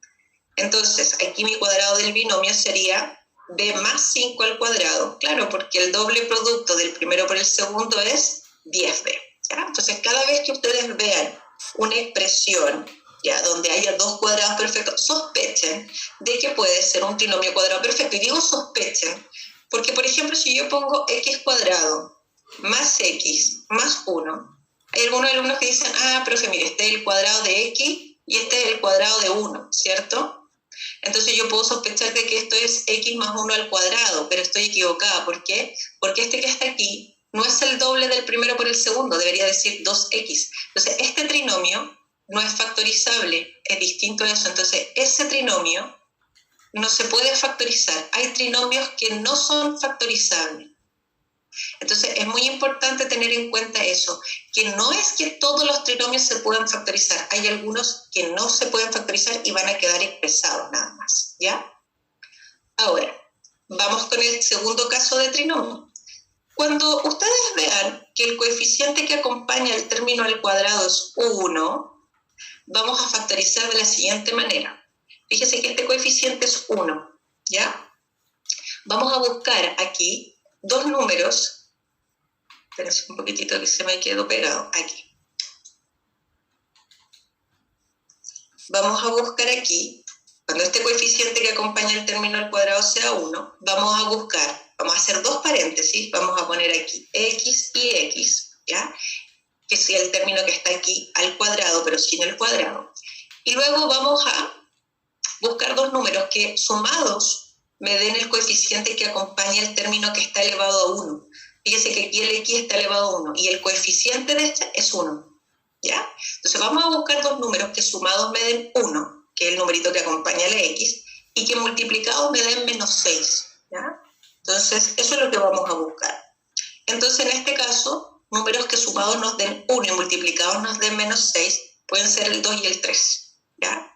Entonces, aquí mi cuadrado del binomio sería b más 5 al cuadrado. Claro, porque el doble producto del primero por el segundo es 10b, ¿ya? Entonces, cada vez que ustedes vean una expresión, ¿ya?, donde haya dos cuadrados perfectos, sospechen de que puede ser un trinomio cuadrado perfecto. Y digo sospechen, porque, por ejemplo, si yo pongo x cuadrado más x más 1, hay algunos alumnos que dicen, profe, mire, este es el cuadrado de x y este es el cuadrado de 1, ¿cierto? Entonces yo puedo sospechar de que esto es x más 1 al cuadrado, pero estoy equivocada. ¿Por qué? Porque este que está aquí no es el doble del primero por el segundo, debería decir 2x. Entonces este trinomio no es factorizable, es distinto a eso. Entonces ese trinomio no se puede factorizar. Hay trinomios que no son factorizables. Entonces es muy importante tener en cuenta eso, que no es que todos los trinomios se puedan factorizar, hay algunos que no se pueden factorizar y van a quedar expresados nada más, ¿ya? Ahora, vamos con el segundo caso de trinomio. Cuando ustedes vean que el coeficiente que acompaña el término al cuadrado es 1, vamos a factorizar de la siguiente manera. Fíjense que este coeficiente es 1, ¿ya? Vamos a buscar aquí dos números, espérense un poquitito que se me quedó pegado, aquí. Vamos a buscar aquí, cuando este coeficiente que acompaña el término al cuadrado sea 1, vamos a buscar, vamos a hacer dos paréntesis, vamos a poner aquí x y x, ¿ya?, que sea el término que está aquí al cuadrado, pero sin el cuadrado. Y luego vamos a buscar dos números que sumados me den el coeficiente que acompaña el término que está elevado a 1. Fíjese que aquí el x está elevado a 1 y el coeficiente de este es 1, ¿ya? Entonces vamos a buscar dos números que sumados me den 1, que es el numerito que acompaña a la x, y que multiplicados me den menos 6, ¿ya? Entonces eso es lo que vamos a buscar. Entonces en este caso, números que sumados nos den 1 y multiplicados nos den menos 6, pueden ser el 2 y el 3, ¿ya?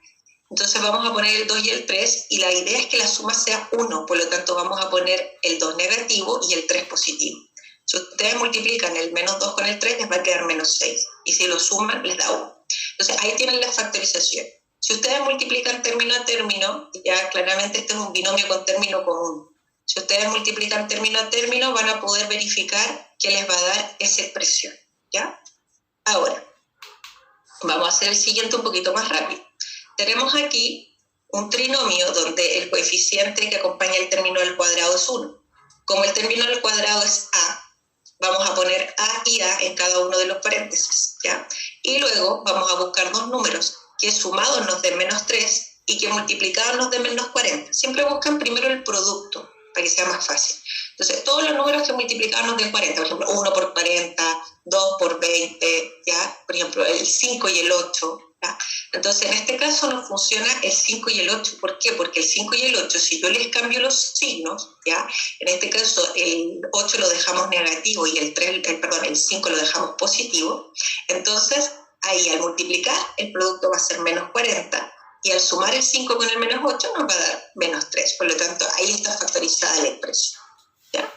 Entonces vamos a poner el 2 y el 3, y la idea es que la suma sea 1, por lo tanto vamos a poner el 2 negativo y el 3 positivo. Si ustedes multiplican el menos 2 con el 3, les va a quedar menos 6, y si lo suman, les da 1. Entonces ahí tienen la factorización. Si ustedes multiplican término a término, ya claramente este es un binomio con término común. Si ustedes multiplican término a término, van a poder verificar que les va a dar esa expresión, ¿ya? Ahora, vamos a hacer el siguiente un poquito más rápido. Tenemos aquí un trinomio donde el coeficiente que acompaña el término al cuadrado es 1. Como el término al cuadrado es a, vamos a poner a y a en cada uno de los paréntesis, ¿ya? Y luego vamos a buscar dos números que sumados nos den menos 3 y que multiplicados nos den menos 40. Siempre buscan primero el producto, para que sea más fácil. Entonces, todos los números que multiplicados nos den 40, por ejemplo, 1 por 40, 2 por 20, ¿ya? Por ejemplo, el 5 y el 8, ¿ya? Entonces, en este caso nos funciona el 5 y el 8. ¿Por qué? Porque el 5 y el 8, si yo les cambio los signos, ¿ya? En este caso, el 8 lo dejamos negativo y el 5 lo dejamos positivo. Entonces, ahí al multiplicar, el producto va a ser menos 40. Y al sumar el 5 con el menos 8 nos va a dar menos 3. Por lo tanto, ahí está factorizada la expresión, ¿ya?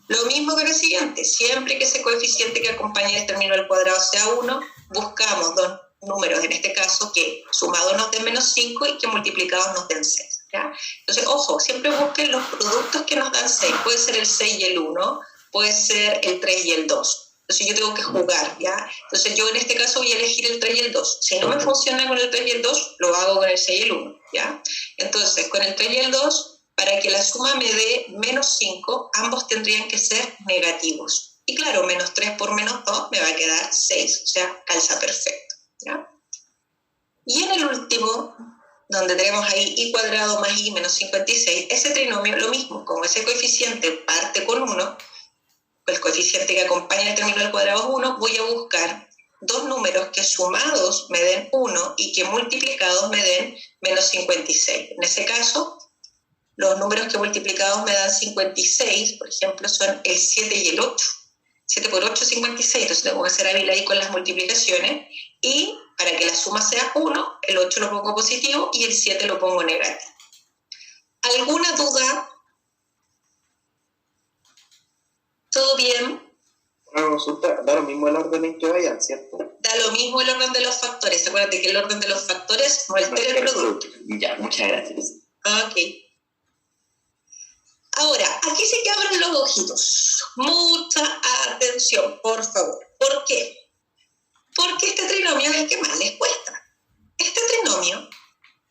Lo mismo que el siguiente. Siempre que ese coeficiente que acompaña el término al cuadrado sea 1, buscamos dos números, en este caso, que sumados nos den menos 5 y que multiplicados nos den 6, ¿ya? Entonces, ojo, siempre busquen los productos que nos dan 6. Puede ser el 6 y el 1, puede ser el 3 y el 2. Entonces yo tengo que jugar, ¿ya? Entonces yo en este caso voy a elegir el 3 y el 2. Si no me funciona con el 3 y el 2, lo hago con el 6 y el 1, ¿ya? Entonces, con el 3 y el 2, para que la suma me dé menos 5, ambos tendrían que ser negativos, Y claro, menos 3 por menos 2 me va a quedar 6, o sea, calza perfecto, ¿ya? Y en el último, donde tenemos ahí y cuadrado más y menos 56, ese trinomio lo mismo, como ese coeficiente parte con 1, el coeficiente que acompaña el término al cuadrado es 1, voy a buscar dos números que sumados me den 1 y que multiplicados me den menos 56. En ese caso, los números que multiplicados me dan 56, por ejemplo, son el 7 y el 8. 7 por 8 es 56, entonces tengo que hacer hábil ahí con las multiplicaciones, y para que la suma sea 1, el 8 lo pongo positivo y el 7 lo pongo negativo. ¿Alguna duda? ¿Todo bien? Una consulta, da lo mismo el orden en que vayan, ¿cierto? Da lo mismo el orden de los factores. Acuérdate que el orden de los factores no altera el producto. Ya, muchas gracias. Ok. Ahora, aquí sí que abren los ojitos. Mucha atención, por favor. ¿Por qué? Porque este trinomio es el que más les cuesta. Este trinomio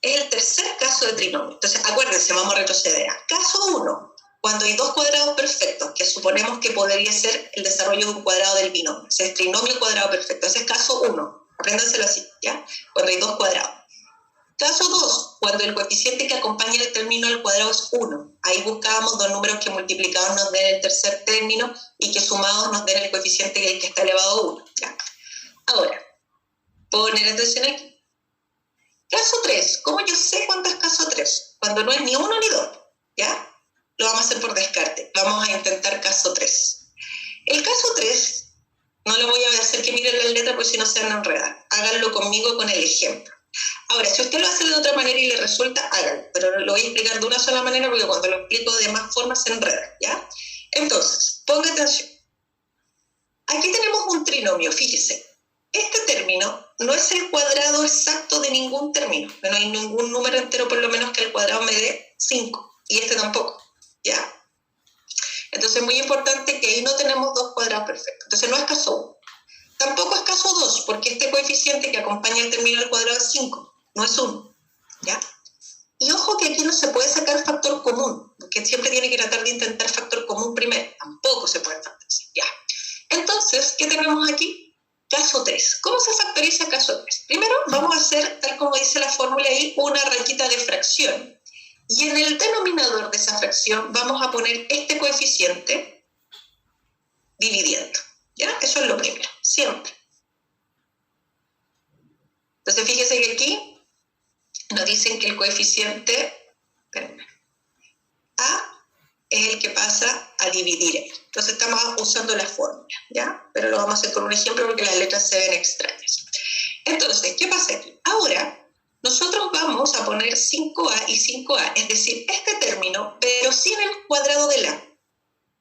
es el tercer caso de trinomio. Entonces, acuérdense, vamos a retroceder. Caso 1, cuando hay dos cuadrados perfectos, que suponemos que podría ser el desarrollo de un cuadrado del binomio. Ese es trinomio cuadrado perfecto. Ese es caso 1. Apréndanselo así, ¿ya? Cuando hay dos cuadrados. Caso 2, cuando el coeficiente que acompaña el término al cuadrado es 1. Ahí buscábamos dos números que multiplicados nos den el tercer término y que sumados nos den el coeficiente que está elevado a 1. ¿Ya? Ahora, poner atención aquí. Caso 3, ¿cómo yo sé cuándo es caso 3? Cuando no es ni 1 ni 2, ¿ya? Lo vamos a hacer por descarte. Vamos a intentar caso 3. El caso 3, no le voy a hacer que miren la letra porque si no se van a enredar. Háganlo conmigo con el ejemplo. Ahora, si usted lo hace de otra manera y le resulta, háganlo. Pero lo voy a explicar de una sola manera porque cuando lo explico de más formas se enreda, ¿ya? Entonces, ponga atención. Aquí tenemos un trinomio, fíjese. Este término no es el cuadrado exacto de ningún término. No hay ningún número entero, por lo menos, que el cuadrado me dé 5. Y este tampoco, ¿ya? Entonces es muy importante que ahí no tenemos dos cuadrados perfectos. Entonces no es caso 1. Tampoco es caso 2, porque este coeficiente que acompaña el término al cuadrado es 5, no es 1, ¿ya? Y ojo que aquí no se puede sacar factor común, porque siempre tiene que tratar de intentar factor común primero. Tampoco se puede factorizar, ¿ya? Entonces, ¿qué tenemos aquí? Caso 3. ¿Cómo se factoriza caso 3? Primero vamos a hacer, tal como dice la fórmula ahí, una rayita de fracción. Y en el denominador de esa fracción vamos a poner este coeficiente dividiendo. ¿Ya? Eso es lo primero, siempre. Entonces, fíjese que aquí nos dicen que el coeficiente A es el que pasa a dividir él. Entonces, estamos usando la fórmula, ¿ya? Pero lo vamos a hacer con un ejemplo porque las letras se ven extrañas. Entonces, ¿qué pasa aquí? Ahora, nosotros vamos a poner 5A y 5A, es decir, este término, pero sin el cuadrado de la,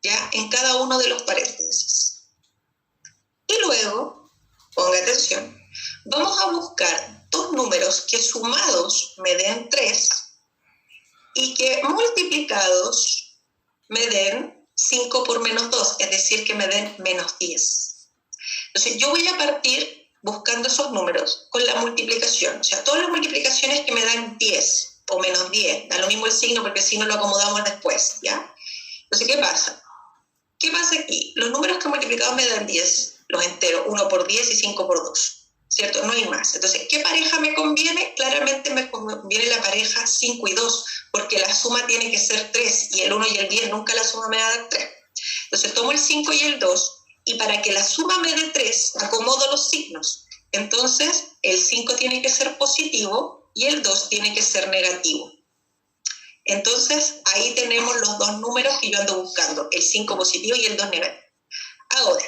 ¿ya? En cada uno de los paréntesis. Y luego, ponga atención, vamos a buscar dos números que sumados me den 3 y que multiplicados me den 5 por menos 2, es decir, que me den menos 10. Entonces, yo voy a partir buscando esos números con la multiplicación. O sea, todas las multiplicaciones que me dan 10 o menos 10, da lo mismo el signo porque el signo lo acomodamos después, ¿ya? Entonces, ¿qué pasa? ¿Qué pasa aquí? Los números que multiplicados me dan 10, los enteros, 1 por 10 y 5 por 2, ¿cierto? No hay más. Entonces, ¿qué pareja me conviene? Claramente me conviene la pareja 5 y 2, porque la suma tiene que ser 3, y el 1 y el 10 nunca la suma me va a dar 3. Entonces, tomo el 5 y el 2, y para que la suma me dé 3, acomodo los signos. Entonces, el 5 tiene que ser positivo y el 2 tiene que ser negativo. Entonces, ahí tenemos los dos números que yo ando buscando, el 5 positivo y el 2 negativo. Ahora,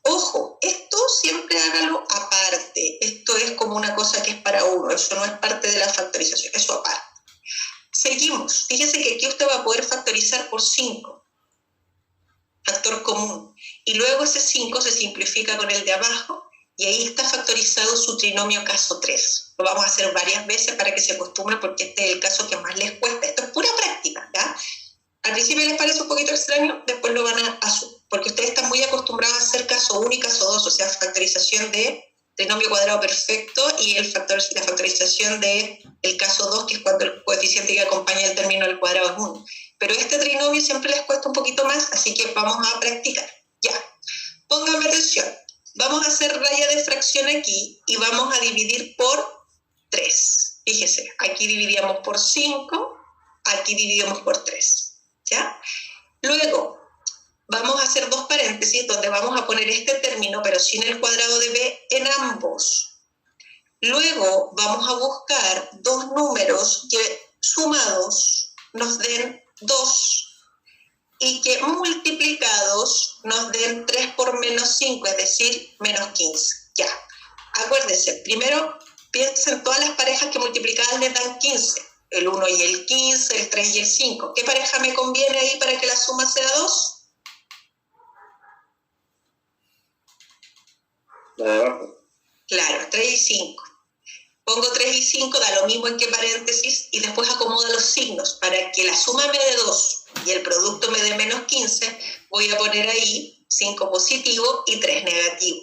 ojo, esto siempre hágalo aparte. Esto es como una cosa que es para uno, eso no es parte de la factorización, eso aparte. Seguimos. Fíjese que aquí usted va a poder factorizar por 5, factor común. Y luego ese 5 se simplifica con el de abajo y ahí está factorizado su trinomio caso 3. Lo vamos a hacer varias veces para que se acostumbren porque este es el caso que más les cuesta. Esto es pura práctica, ¿ya? Al principio les parece un poquito extraño, después lo van a asumir, porque ustedes están muy acostumbrados a hacer caso 1 y caso 2, o sea, factorización de trinomio cuadrado perfecto y la factorización de el caso 2, que es cuando el coeficiente que acompaña el término al cuadrado es 1. Pero este trinomio siempre les cuesta un poquito más, así que vamos a practicar. Ya. Pónganme atención. Vamos a hacer raya de fracción aquí y vamos a dividir por 3. Fíjese, aquí dividíamos por 5, aquí dividimos por 3. ¿Ya? Luego, vamos a hacer dos paréntesis donde vamos a poner este término, pero sin el cuadrado de b en ambos. Luego, vamos a buscar dos números que sumados nos den 2 y que multiplicados nos den 3 por menos 5, es decir, menos 15. Ya, acuérdense, primero piensen en todas las parejas que multiplicadas les dan 15. El 1 y el 15, el 3 y el 5. ¿Qué pareja me conviene ahí para que la suma sea 2? La de abajo. Claro, 3 y 5. Pongo 3 y 5, da lo mismo en qué paréntesis, y después acomodo los signos. Para que la suma me dé 2 y el producto me dé menos 15, voy a poner ahí 5 positivo y 3 negativo.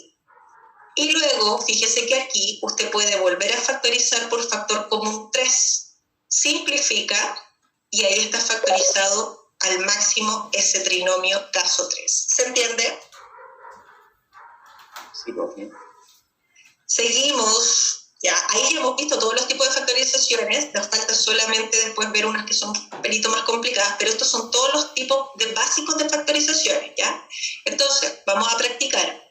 Y luego, fíjese que aquí usted puede volver a factorizar por factor común 3. Simplifica y ahí está factorizado al máximo ese trinomio caso 3. ¿Se entiende? Sí, por fin. Seguimos. Ya, ahí hemos visto todos los tipos de factorizaciones, nos falta solamente después ver unas que son un pelito más complicadas, pero estos son todos los tipos de básicos de factorizaciones, ¿ya? Entonces, vamos a practicar.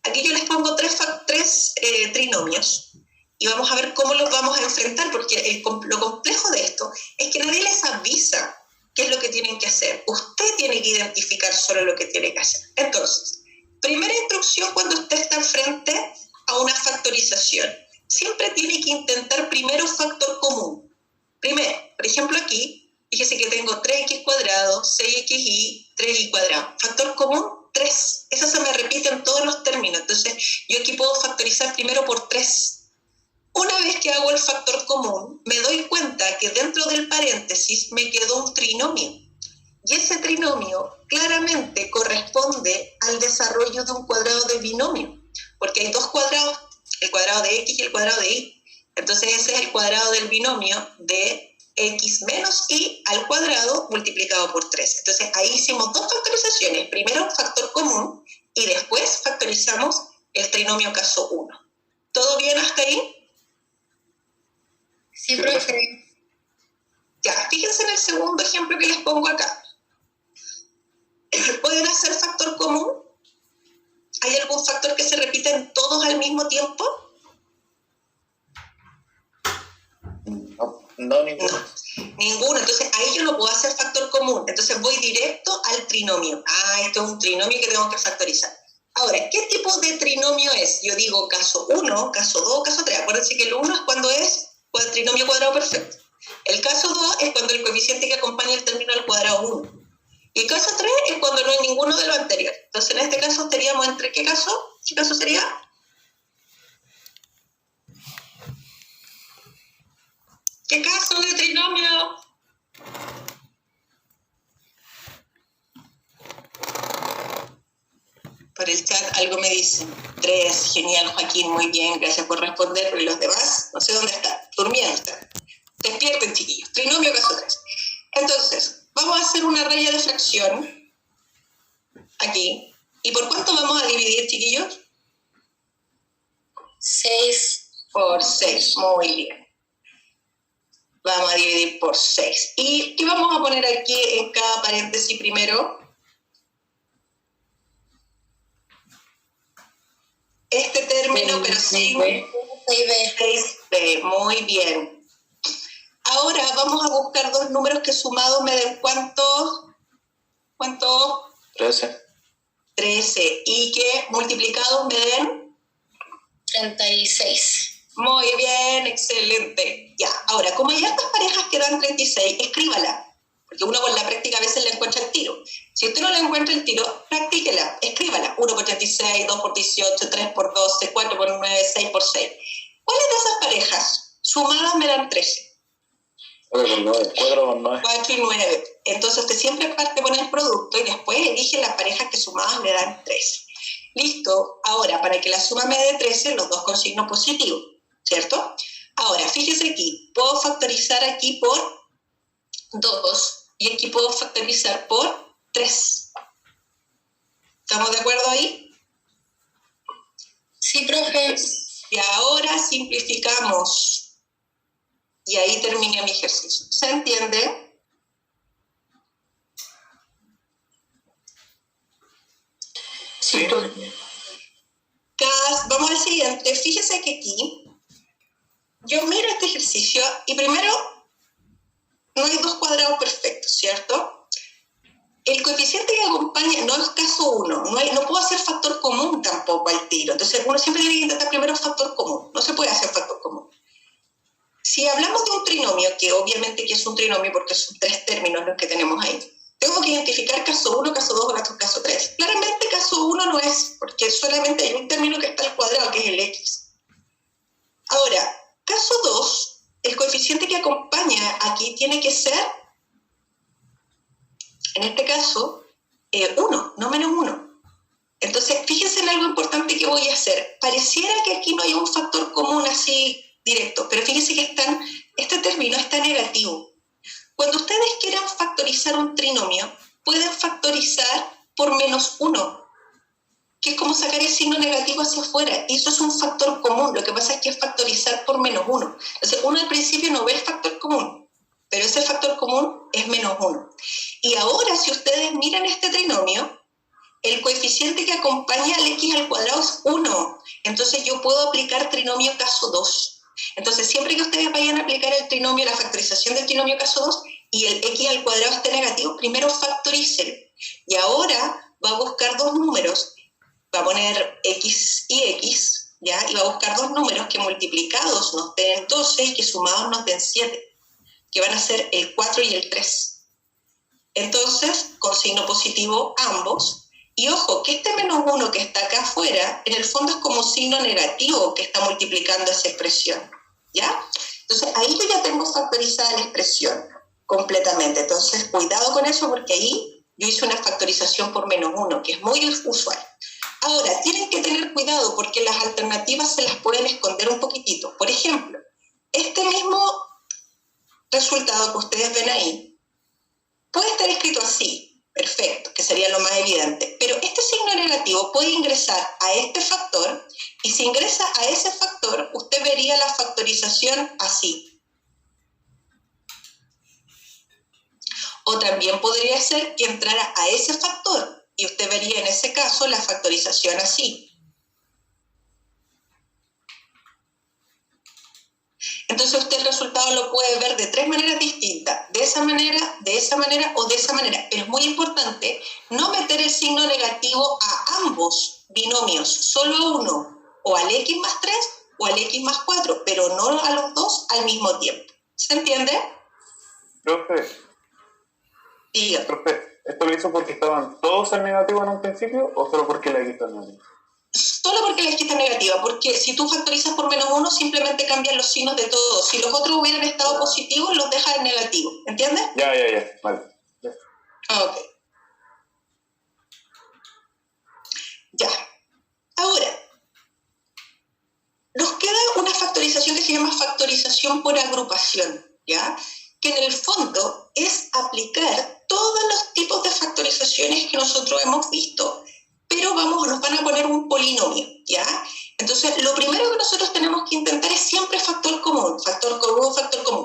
Aquí yo les pongo tres trinomios y vamos a ver cómo los vamos a enfrentar, porque lo complejo de esto es que nadie les avisa qué es lo que tienen que hacer. Usted tiene que identificar solo lo que tiene que hacer. Entonces, primera instrucción cuando usted está frente a una factorización. Siempre tiene que intentar primero factor común. Primero, por ejemplo aquí, fíjese que tengo 3x cuadrado, 6xy, 3y cuadrado. Factor común, 3. Eso se me repite en todos los términos. Entonces, yo aquí puedo factorizar primero por 3. Una vez que hago el factor común, me doy cuenta que dentro del paréntesis me quedó un trinomio. Y ese trinomio claramente corresponde al desarrollo de un cuadrado de binomio, porque hay dos cuadrados, el cuadrado de x y el cuadrado de y. Entonces ese es el cuadrado del binomio de x menos y al cuadrado multiplicado por 3. Entonces ahí hicimos dos factorizaciones. Primero un factor común y después factorizamos el trinomio caso 1. ¿Todo bien hasta ahí? Sí, profe. Ya, fíjense en el segundo ejemplo que les pongo acá. ¿Pueden hacer factor común? ¿Hay algún factor que se repita en todos al mismo tiempo? No, ninguno. No, ninguno. Entonces ahí yo no puedo hacer factor común. Entonces voy directo al trinomio. Esto es un trinomio que tengo que factorizar. Ahora, ¿qué tipo de trinomio es? Yo digo caso 1, caso 2, caso 3. Acuérdense que el 1 es cuando es trinomio cuadrado perfecto. El caso 2 es cuando el coeficiente que acompaña el término al cuadrado 1. Y el caso 3 es cuando no hay ninguno de lo anterior. Entonces, en este caso estaríamos entre ¿qué caso? ¿Qué caso sería? ¿Qué caso de trinomio? Por el chat algo me dicen. 3, genial, Joaquín, muy bien, gracias por responder. Pero los demás, no sé dónde están, durmiendo están. Despierten, chiquillos. Trinomio caso 3. Entonces, vamos a hacer una raya de fracción aquí. ¿Y por cuánto vamos a dividir, chiquillos? 6. Por 6, muy bien. Vamos a dividir por 6. ¿Y qué vamos a poner aquí en cada paréntesis primero? Este término, pero sin 6b. Muy bien. Ahora vamos a buscar dos números que sumados me den ¿cuánto? 13. 13. Y que multiplicados me den 36. Muy bien, excelente. Ya, ahora, como hay hartas parejas que dan 36, escríbala. Porque uno con la práctica a veces le encuentra el tiro. Si usted no le encuentra el tiro, practíquela, escríbala. 1 por 36, 2 por 18, 3 por 12, 4 por 9, 6 por 6. ¿Cuáles de esas parejas sumadas me dan 13? 4 por 9. 4 por 9. 4 y 9. Entonces usted siempre parte con el producto y después elige las parejas que sumadas le dan 13. Listo. Ahora, para que la suma me dé 13, los dos con signo positivo, ¿cierto? Ahora, fíjese aquí. Puedo factorizar aquí por 2 y aquí puedo factorizar por 3. ¿Estamos de acuerdo ahí? Sí, profe. Y ahora simplificamos. Y ahí terminé mi ejercicio. ¿Se entiende? Sí, profe. Vamos al siguiente. Fíjese que aquí yo miro este ejercicio y primero no hay dos cuadrados perfectos, ¿cierto? El coeficiente que acompaña no es caso 1, no puedo hacer factor común tampoco al tiro. Entonces uno siempre tiene que intentar primero factor común, no se puede hacer factor común. Si hablamos de un trinomio, que obviamente que es un trinomio porque son 3 términos los que tenemos ahí, tengo que identificar caso 1, caso 2 o caso 3. Claramente caso 1 no es, porque solamente hay un término que está al cuadrado, que es el x. Ahora, caso 2, el coeficiente que acompaña aquí tiene que ser, en este caso, 1, no menos 1. Entonces, fíjense en algo importante que voy a hacer. Pareciera que aquí no hay un factor común así directo, pero fíjense que este término está negativo. Cuando ustedes quieran factorizar un trinomio, pueden factorizar por menos 1, que es como sacar el signo negativo hacia afuera, y eso es un factor común. Lo que pasa es que es factorizar por menos 1. Entonces, uno al principio no ve el factor común, pero ese factor común es menos 1. Y ahora, si ustedes miran este trinomio, el coeficiente que acompaña al x al cuadrado es 1. Entonces, yo puedo aplicar trinomio caso 2. Entonces, siempre que ustedes vayan a aplicar el trinomio, la factorización del trinomio caso 2, y el x al cuadrado esté negativo, primero factorícelo. Y ahora va a buscar dos números, va a poner x y x, ¿ya? Y va a buscar dos números que multiplicados nos den 12 y que sumados nos den 7, que van a ser el 4 y el 3. Entonces, con signo positivo ambos. Y ojo, que este menos 1 que está acá afuera, en el fondo es como un signo negativo que está multiplicando esa expresión, ¿ya? Entonces, ahí yo ya tengo factorizada la expresión completamente. Entonces, cuidado con eso porque ahí yo hice una factorización por menos 1, que es muy usual. Ahora, tienen que tener cuidado porque las alternativas se las pueden esconder un poquitito. Por ejemplo, este mismo resultado que ustedes ven ahí puede estar escrito así. Perfecto, que sería lo más evidente. Pero este signo negativo puede ingresar a este factor, y si ingresa a ese factor, usted vería la factorización así. O también podría ser que entrara a ese factor, y usted vería en ese caso la factorización así. Entonces usted el resultado lo puede ver de 3 maneras distintas, de esa manera o de esa manera. Pero es muy importante no meter el signo negativo a ambos binomios, solo a uno, o al x más 3 o al x más 4, pero no a los dos al mismo tiempo. ¿Se entiende? Profe, Diga. profe, ¿esto lo hizo porque estaban todos en negativo en un principio o solo porque la X está en negativo? Solo porque la x está negativa, porque si tú factorizas por menos 1, simplemente cambian los signos de todos. Si los otros hubieran estado positivos, los dejas en negativo. ¿Entiendes? Ya, vale. Ya. Ok. Ya. Ahora, nos queda una factorización que se llama factorización por agrupación, ¿ya? Que en el fondo es aplicar todos los tipos de factorizaciones que nosotros hemos visto, pero nos van a poner un polinomio, ¿ya? Entonces, lo primero que nosotros tenemos que intentar es siempre factor común,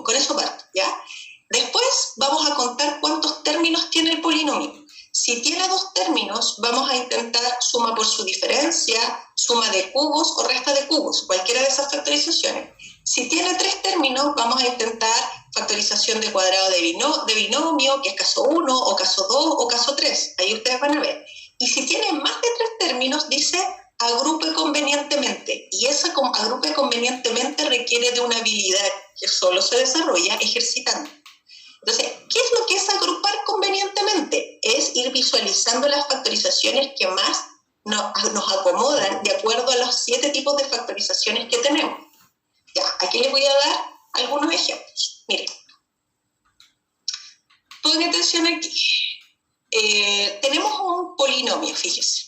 con eso parto, ¿ya? Después vamos a contar cuántos términos tiene el polinomio. Si tiene 2 términos, vamos a intentar suma por su diferencia, suma de cubos o resta de cubos, cualquiera de esas factorizaciones. Si tiene 3 términos, vamos a intentar factorización de cuadrado de binomio, que es caso 1, o caso 2, o caso 3. Ahí ustedes van a ver. Y si tiene más de 3 términos, dice agrupe convenientemente. Y esa agrupe convenientemente requiere de una habilidad que solo se desarrolla ejercitando. Entonces, ¿qué es lo que es agrupar convenientemente? Es ir visualizando las factorizaciones que más nos acomodan de acuerdo a los 7 tipos de factorizaciones que tenemos. Ya, aquí les voy a dar algunos ejemplos. Miren, pongan atención aquí. Tenemos un polinomio, fíjense.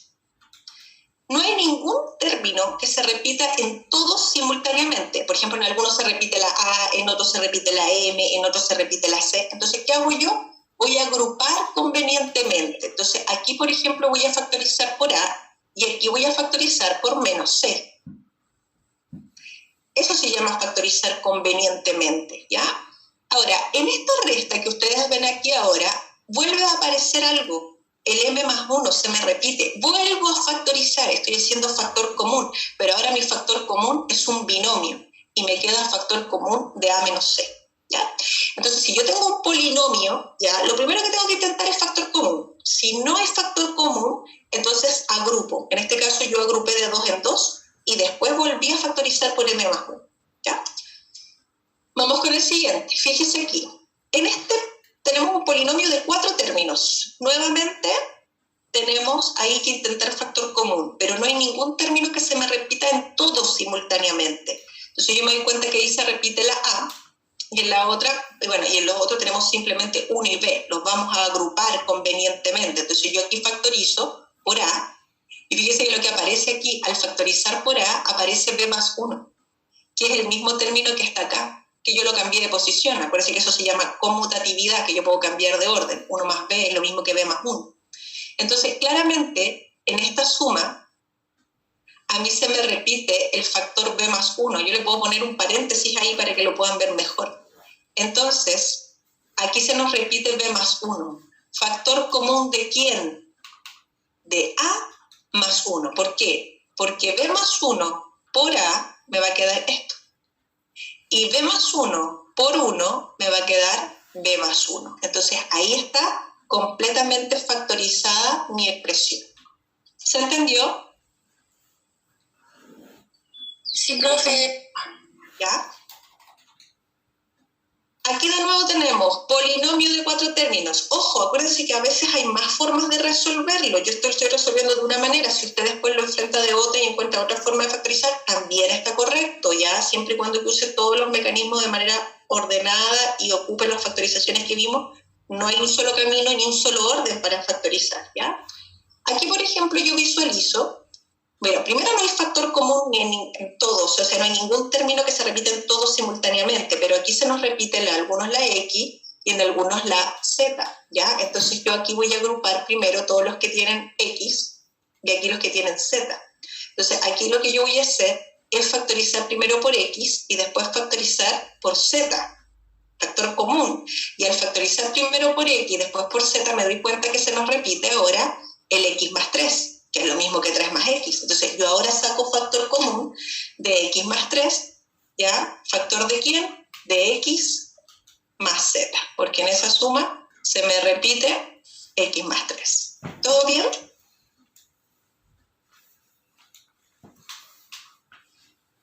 No hay ningún término que se repita en todos simultáneamente. Por ejemplo, en algunos se repite la A, en otros se repite la M, en otros se repite la C. Entonces, ¿qué hago yo? Voy a agrupar convenientemente. Entonces, aquí, por ejemplo, voy a factorizar por A y aquí voy a factorizar por menos c. Eso se llama factorizar convenientemente, ¿ya? Ahora, en esta resta que ustedes ven aquí ahora, vuelve a aparecer algo. El m más 1 se me repite. Vuelvo a factorizar, estoy haciendo factor común, pero ahora mi factor común es un binomio y me queda factor común de a menos c, ¿ya? Entonces, si yo tengo un polinomio, ¿ya? Lo primero que tengo que intentar es factor común. Si no hay factor común, entonces agrupo. En este caso yo agrupé de 2 en 2 y después volví a factorizar por m más 1, ¿ya? Vamos con el siguiente. Fíjese aquí. En este tenemos un polinomio de 4 términos. Nuevamente tenemos ahí que intentar factor común, pero no hay ningún término que se me repita en todos simultáneamente. Entonces yo me doy cuenta que ahí se repite la A, y en la otra, bueno, y en los otros tenemos simplemente 1 y B. Los vamos a agrupar convenientemente. Entonces yo aquí factorizo por A, y fíjese que lo que aparece aquí, al factorizar por A, aparece B más 1, que es el mismo término que está acá, que yo lo cambié de posición. Acuérdense que eso se llama conmutatividad, que yo puedo cambiar de orden. 1 más B es lo mismo que B más 1. Entonces, claramente, en esta suma, a mí se me repite el factor B más 1. Yo le puedo poner un paréntesis ahí para que lo puedan ver mejor. Entonces, aquí se nos repite B más 1. ¿Factor común de quién? De A más 1. ¿Por qué? Porque B más 1 por A me va a quedar esto. Y B más 1 por 1 me va a quedar B más 1. Entonces, ahí está completamente factorizada mi expresión. ¿Se entendió? Sí, profe. ¿Ya? Aquí de nuevo tenemos polinomio de 4 términos. Ojo, acuérdense que a veces hay más formas de resolverlo. Yo estoy resolviendo de una manera. Si usted después lo enfrenta de otra y encuentra otra forma de factorizar, también está correcto, ¿ya? Siempre y cuando use todos los mecanismos de manera ordenada y ocupe las factorizaciones que vimos, no hay un solo camino ni un solo orden para factorizar, ¿ya? Aquí, por ejemplo, yo visualizo. Bueno, primero no hay factor común ni en todos, o sea, no hay ningún término que se repita en todos simultáneamente, pero aquí se nos repite en algunos la X y en algunos la Z, ¿ya? Entonces yo aquí voy a agrupar primero todos los que tienen X y aquí los que tienen Z. Entonces aquí lo que yo voy a hacer es factorizar primero por X y después factorizar por Z, factor común. Y al factorizar primero por X y después por Z me doy cuenta que se nos repite ahora el X más 3. Que es lo mismo que 3 más X. Entonces, yo ahora saco factor común de X más 3, ¿ya? ¿Factor de quién? De X más Z, porque en esa suma se me repite X más 3. ¿Todo bien?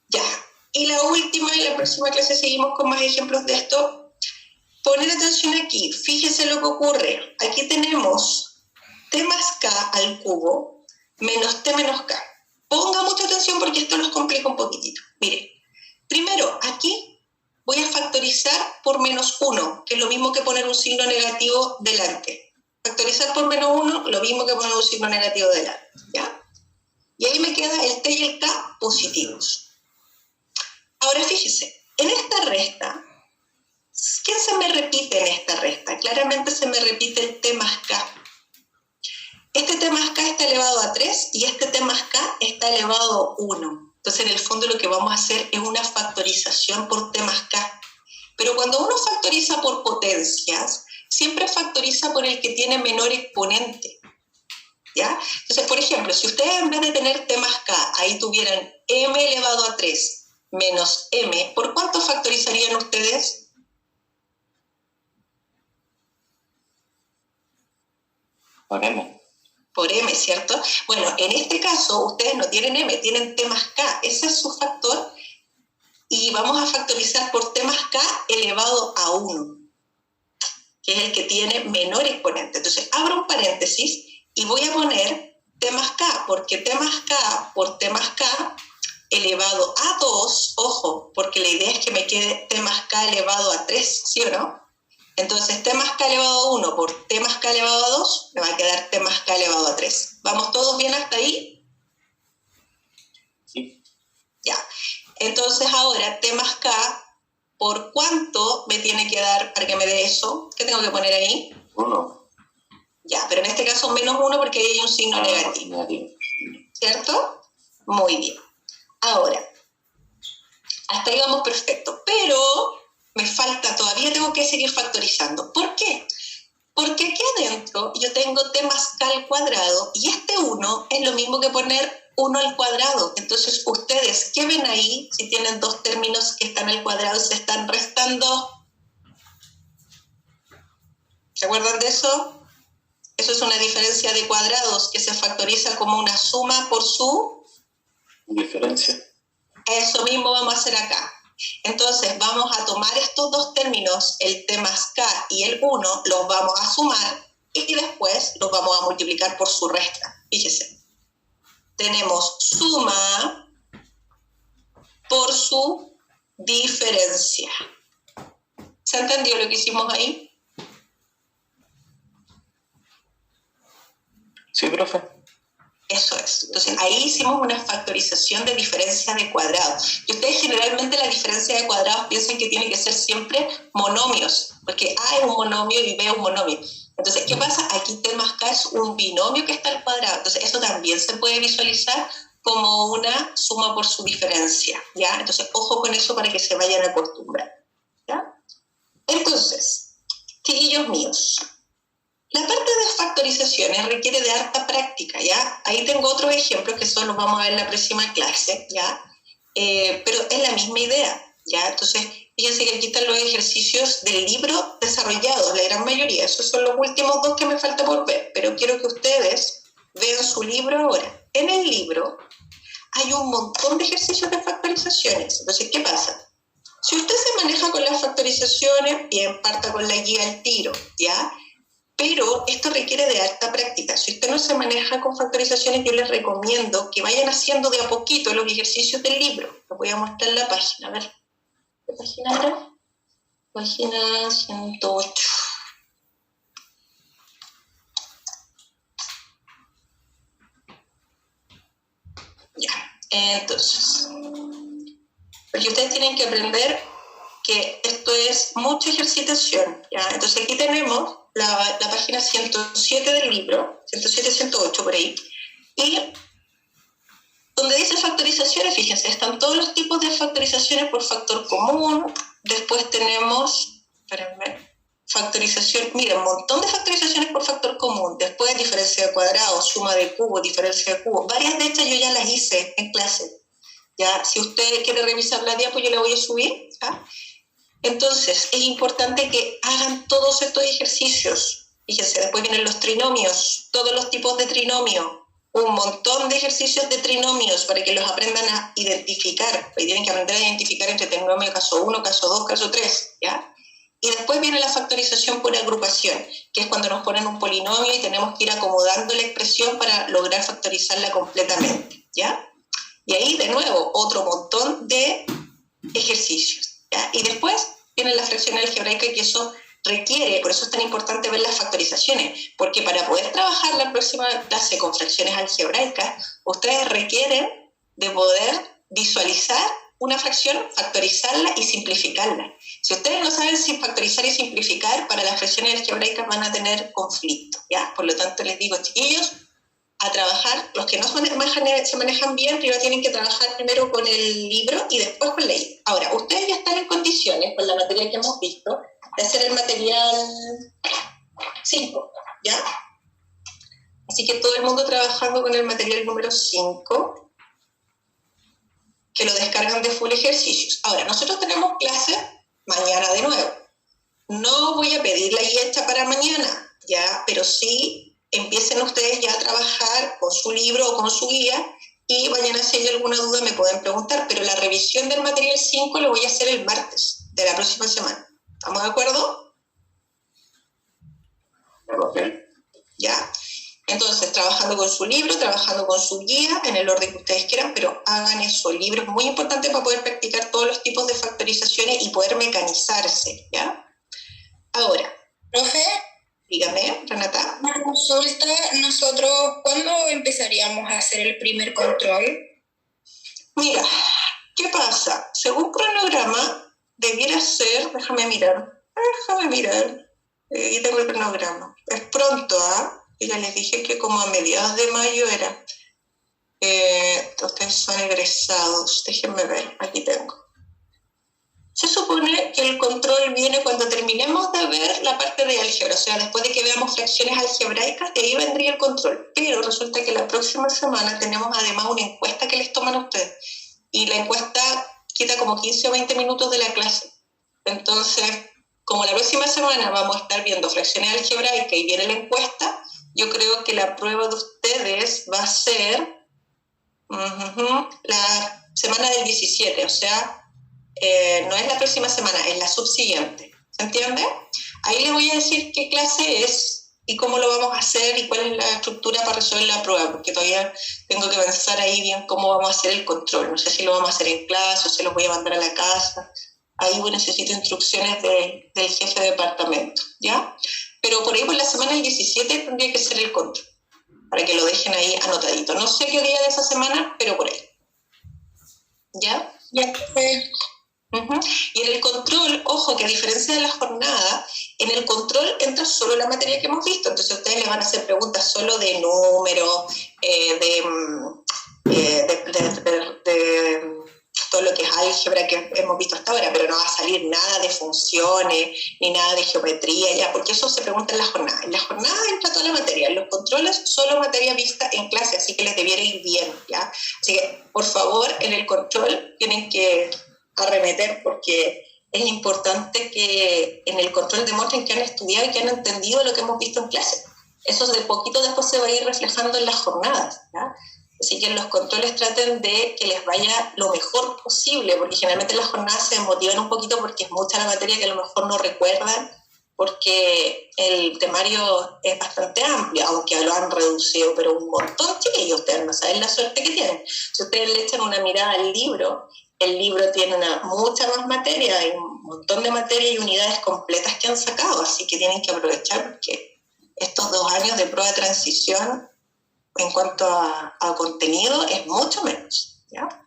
Ya. Y la última, en la próxima clase seguimos con más ejemplos de esto. Poner atención aquí. Fíjese lo que ocurre. Aquí tenemos t más k al cubo menos t menos k. Ponga mucha atención porque esto nos complica un poquitito. Mire, primero aquí voy a factorizar por menos 1, que es lo mismo que poner un signo negativo delante. Factorizar por menos 1, lo mismo que poner un signo negativo delante, ¿ya? Y ahí me queda el t y el k positivos. Ahora fíjese, en esta resta, ¿quién se me repite en esta resta? Claramente se me repite el t más k. Este t más k está elevado a 3 y este t más k está elevado a 1. Entonces, en el fondo lo que vamos a hacer es una factorización por t más k. Pero cuando uno factoriza por potencias, siempre factoriza por el que tiene menor exponente, ¿ya? Entonces, por ejemplo, si ustedes en vez de tener t más k, ahí tuvieran m elevado a 3 menos m, ¿por cuánto factorizarían ustedes? Por M. Por m, ¿cierto? Bueno, en este caso ustedes no tienen m, tienen t más k, ese es su factor, y vamos a factorizar por t más k elevado a 1, que es el que tiene menor exponente. Entonces, abro un paréntesis y voy a poner t más k, porque t más k por t más k elevado a 2, ojo, porque la idea es que me quede t más k elevado a 3, ¿sí o no? Entonces, t más k elevado a 1 por t más k elevado a 2, me va a quedar t más k elevado a 3. ¿Vamos todos bien hasta ahí? Sí. Ya. Entonces, ahora t más k, ¿por cuánto me tiene que dar para que me dé eso? ¿Qué tengo que poner ahí? 1. Ya, pero en este caso menos 1 porque ahí hay un signo negativo. Negativo. ¿cierto? Muy bien. Ahora, hasta ahí vamos perfecto, pero me falta, todavía tengo que seguir factorizando. ¿Por qué? Porque aquí adentro yo tengo t más k al cuadrado y este 1 es lo mismo que poner 1 al cuadrado. Entonces, ustedes, ¿qué ven ahí si tienen dos términos que están al cuadrado y se están restando? ¿Se acuerdan de eso? Eso es una diferencia de cuadrados que se factoriza como una suma por su Diferencia. Eso mismo vamos a hacer acá. Entonces vamos a tomar estos dos términos, el t más k y el 1, los vamos a sumar y después los vamos a multiplicar por su resta. Fíjense. Tenemos suma por su diferencia. ¿Se entendió lo que hicimos ahí? Sí, profe. Eso es. Entonces, ahí hicimos una factorización de diferencia de cuadrados. Y ustedes generalmente la diferencia de cuadrados piensan que tiene que ser siempre monomios, porque A es un monomio y B es un monomio. Entonces, ¿qué pasa? Aquí t más k es un binomio que está al cuadrado. Entonces, eso también se puede visualizar como una suma por su diferencia, ¿ya? Entonces, ojo con eso para que se vayan a acostumbrar, ¿ya? Entonces, chiquillos míos, la parte de factorizaciones requiere de harta práctica, ¿ya? Ahí tengo otros ejemplos que son los vamos a ver en la próxima clase, ¿ya? Pero es la misma idea, ¿ya? Entonces, fíjense que aquí están los ejercicios del libro desarrollados, la gran mayoría. Esos son los últimos dos que me falta por ver, pero quiero que ustedes vean su libro ahora. En el libro hay un montón de ejercicios de factorizaciones. Entonces, ¿qué pasa? Si usted se maneja con las factorizaciones, bien, parta con la guía al tiro, ¿ya? Pero esto requiere de alta práctica. Si usted no se maneja con factorizaciones, yo les recomiendo que vayan haciendo de a poquito los ejercicios del libro. Les voy a mostrar la página. A ver, ¿qué página era? Página 108. Ya, entonces, porque ustedes tienen que aprender que esto es mucha ejercitación, ¿ya? Entonces aquí tenemos la página 107 del libro, 107, 108 por ahí, y donde dice factorizaciones, fíjense, están todos los tipos de factorizaciones por factor común, después tenemos, espérenme, factorización, miren, un montón de factorizaciones por factor común, después diferencia de cuadrados, suma de cubos, diferencia de cubos, varias de estas yo ya las hice en clase, ¿ya? Si usted quiere revisar la diapo, yo la voy a subir, ¿ya? Entonces, es importante que hagan todos estos ejercicios. Fíjense, después vienen los trinomios, todos los tipos de trinomio, un montón de ejercicios de trinomios para que los aprendan a identificar. Porque tienen que aprender a identificar entre trinomio caso 1, caso 2, caso 3, ¿ya? Y después viene la factorización por agrupación, que es cuando nos ponen un polinomio y tenemos que ir acomodando la expresión para lograr factorizarla completamente, ¿ya? Y ahí, de nuevo, otro montón de ejercicios. ¿Ya? Y después viene la fracción algebraica, que eso requiere, por eso es tan importante ver las factorizaciones, porque para poder trabajar la próxima clase con fracciones algebraicas, ustedes requieren de poder visualizar una fracción, factorizarla y simplificarla. Si ustedes no saben si factorizar y simplificar, para las fracciones algebraicas van a tener conflicto, ¿ya? Por lo tanto, les digo, chiquillos, a trabajar, los que no se manejan bien, primero tienen que trabajar primero con el libro y después con la guía. Ahora, ustedes ya están en condiciones, con la materia que hemos visto, de hacer el material 5, ¿ya? Así que todo el mundo trabajando con el material número 5, que lo descargan de full ejercicios. Ahora, nosotros tenemos clases mañana de nuevo. No voy a pedir la guía hecha para mañana, ¿ya? Pero sí empiecen ustedes ya a trabajar con su libro o con su guía y mañana si hay alguna duda me pueden preguntar, pero la revisión del material 5 lo voy a hacer el martes de la próxima semana. ¿Estamos de acuerdo? Ok. ¿Ya? Entonces, trabajando con su libro, trabajando con su guía, en el orden que ustedes quieran, pero hagan eso. El libro es muy importante para poder practicar todos los tipos de factorizaciones y poder mecanizarse, ¿ya? Ahora, Profe, dígame, Renata. una consulta, nosotros, ¿cuándo empezaríamos a hacer el primer control? Mira, ¿qué pasa? Según cronograma, debiera ser, déjame mirar, y tengo el cronograma. Es pronto, ¿ah? Y ya les dije que como a mediados de mayo era. Ustedes son egresados, déjenme ver, aquí tengo. Se supone que el control viene cuando terminemos de ver la parte de álgebra, o sea, después de que veamos fracciones algebraicas, de ahí vendría el control. Pero resulta que la próxima semana tenemos además una encuesta que les toman a ustedes. Y la encuesta quita como 15 o 20 minutos de la clase. Entonces, como la próxima semana vamos a estar viendo fracciones algebraicas y viene la encuesta, yo creo que la prueba de ustedes va a ser la semana del 17, o sea, no es la próxima semana, es la subsiguiente. ¿Se entiende? Ahí les voy a decir qué clase es y cómo lo vamos a hacer y cuál es la estructura para resolver la prueba, porque todavía tengo que pensar ahí bien cómo vamos a hacer el control. No sé si lo vamos a hacer en clase o se los voy a mandar a la casa. Ahí necesito instrucciones del jefe de departamento, ¿ya? Pero por ahí por la semana del 17 tendría que ser el control, para que lo dejen ahí anotadito. No sé qué día de esa semana, pero por ahí. ¿Ya? Ya fue. Y en el control, ojo, que a diferencia de la jornada, en el control entra solo la materia que hemos visto. Entonces ustedes les van a hacer preguntas solo de números, de todo lo que es álgebra que hemos visto hasta ahora, pero no va a salir nada de funciones ni nada de geometría, ya, porque eso se pregunta en la jornada. En la jornada entra toda la materia, en los controles solo materia vista en clase, así que les debiera ir bien, ¿ya? Así que, por favor, en el control tienen que arremeter, porque es importante que en el control demuestren que han estudiado y que han entendido lo que hemos visto en clase. Eso de poquito después se va a ir reflejando en las jornadas, ¿ya? Así que en los controles traten de que les vaya lo mejor posible, porque generalmente las jornadas se desmotivan un poquito porque es mucha la materia que a lo mejor no recuerdan, porque el temario es bastante amplio, aunque lo han reducido, pero un montón, chiquillos, ustedes no saben la suerte que tienen. Si ustedes le echan una mirada al libro, el libro tiene mucha más materia, hay un montón de materia y unidades completas que han sacado, así que tienen que aprovechar porque estos 2 años de prueba de transición en cuanto a contenido es mucho menos, ¿ya?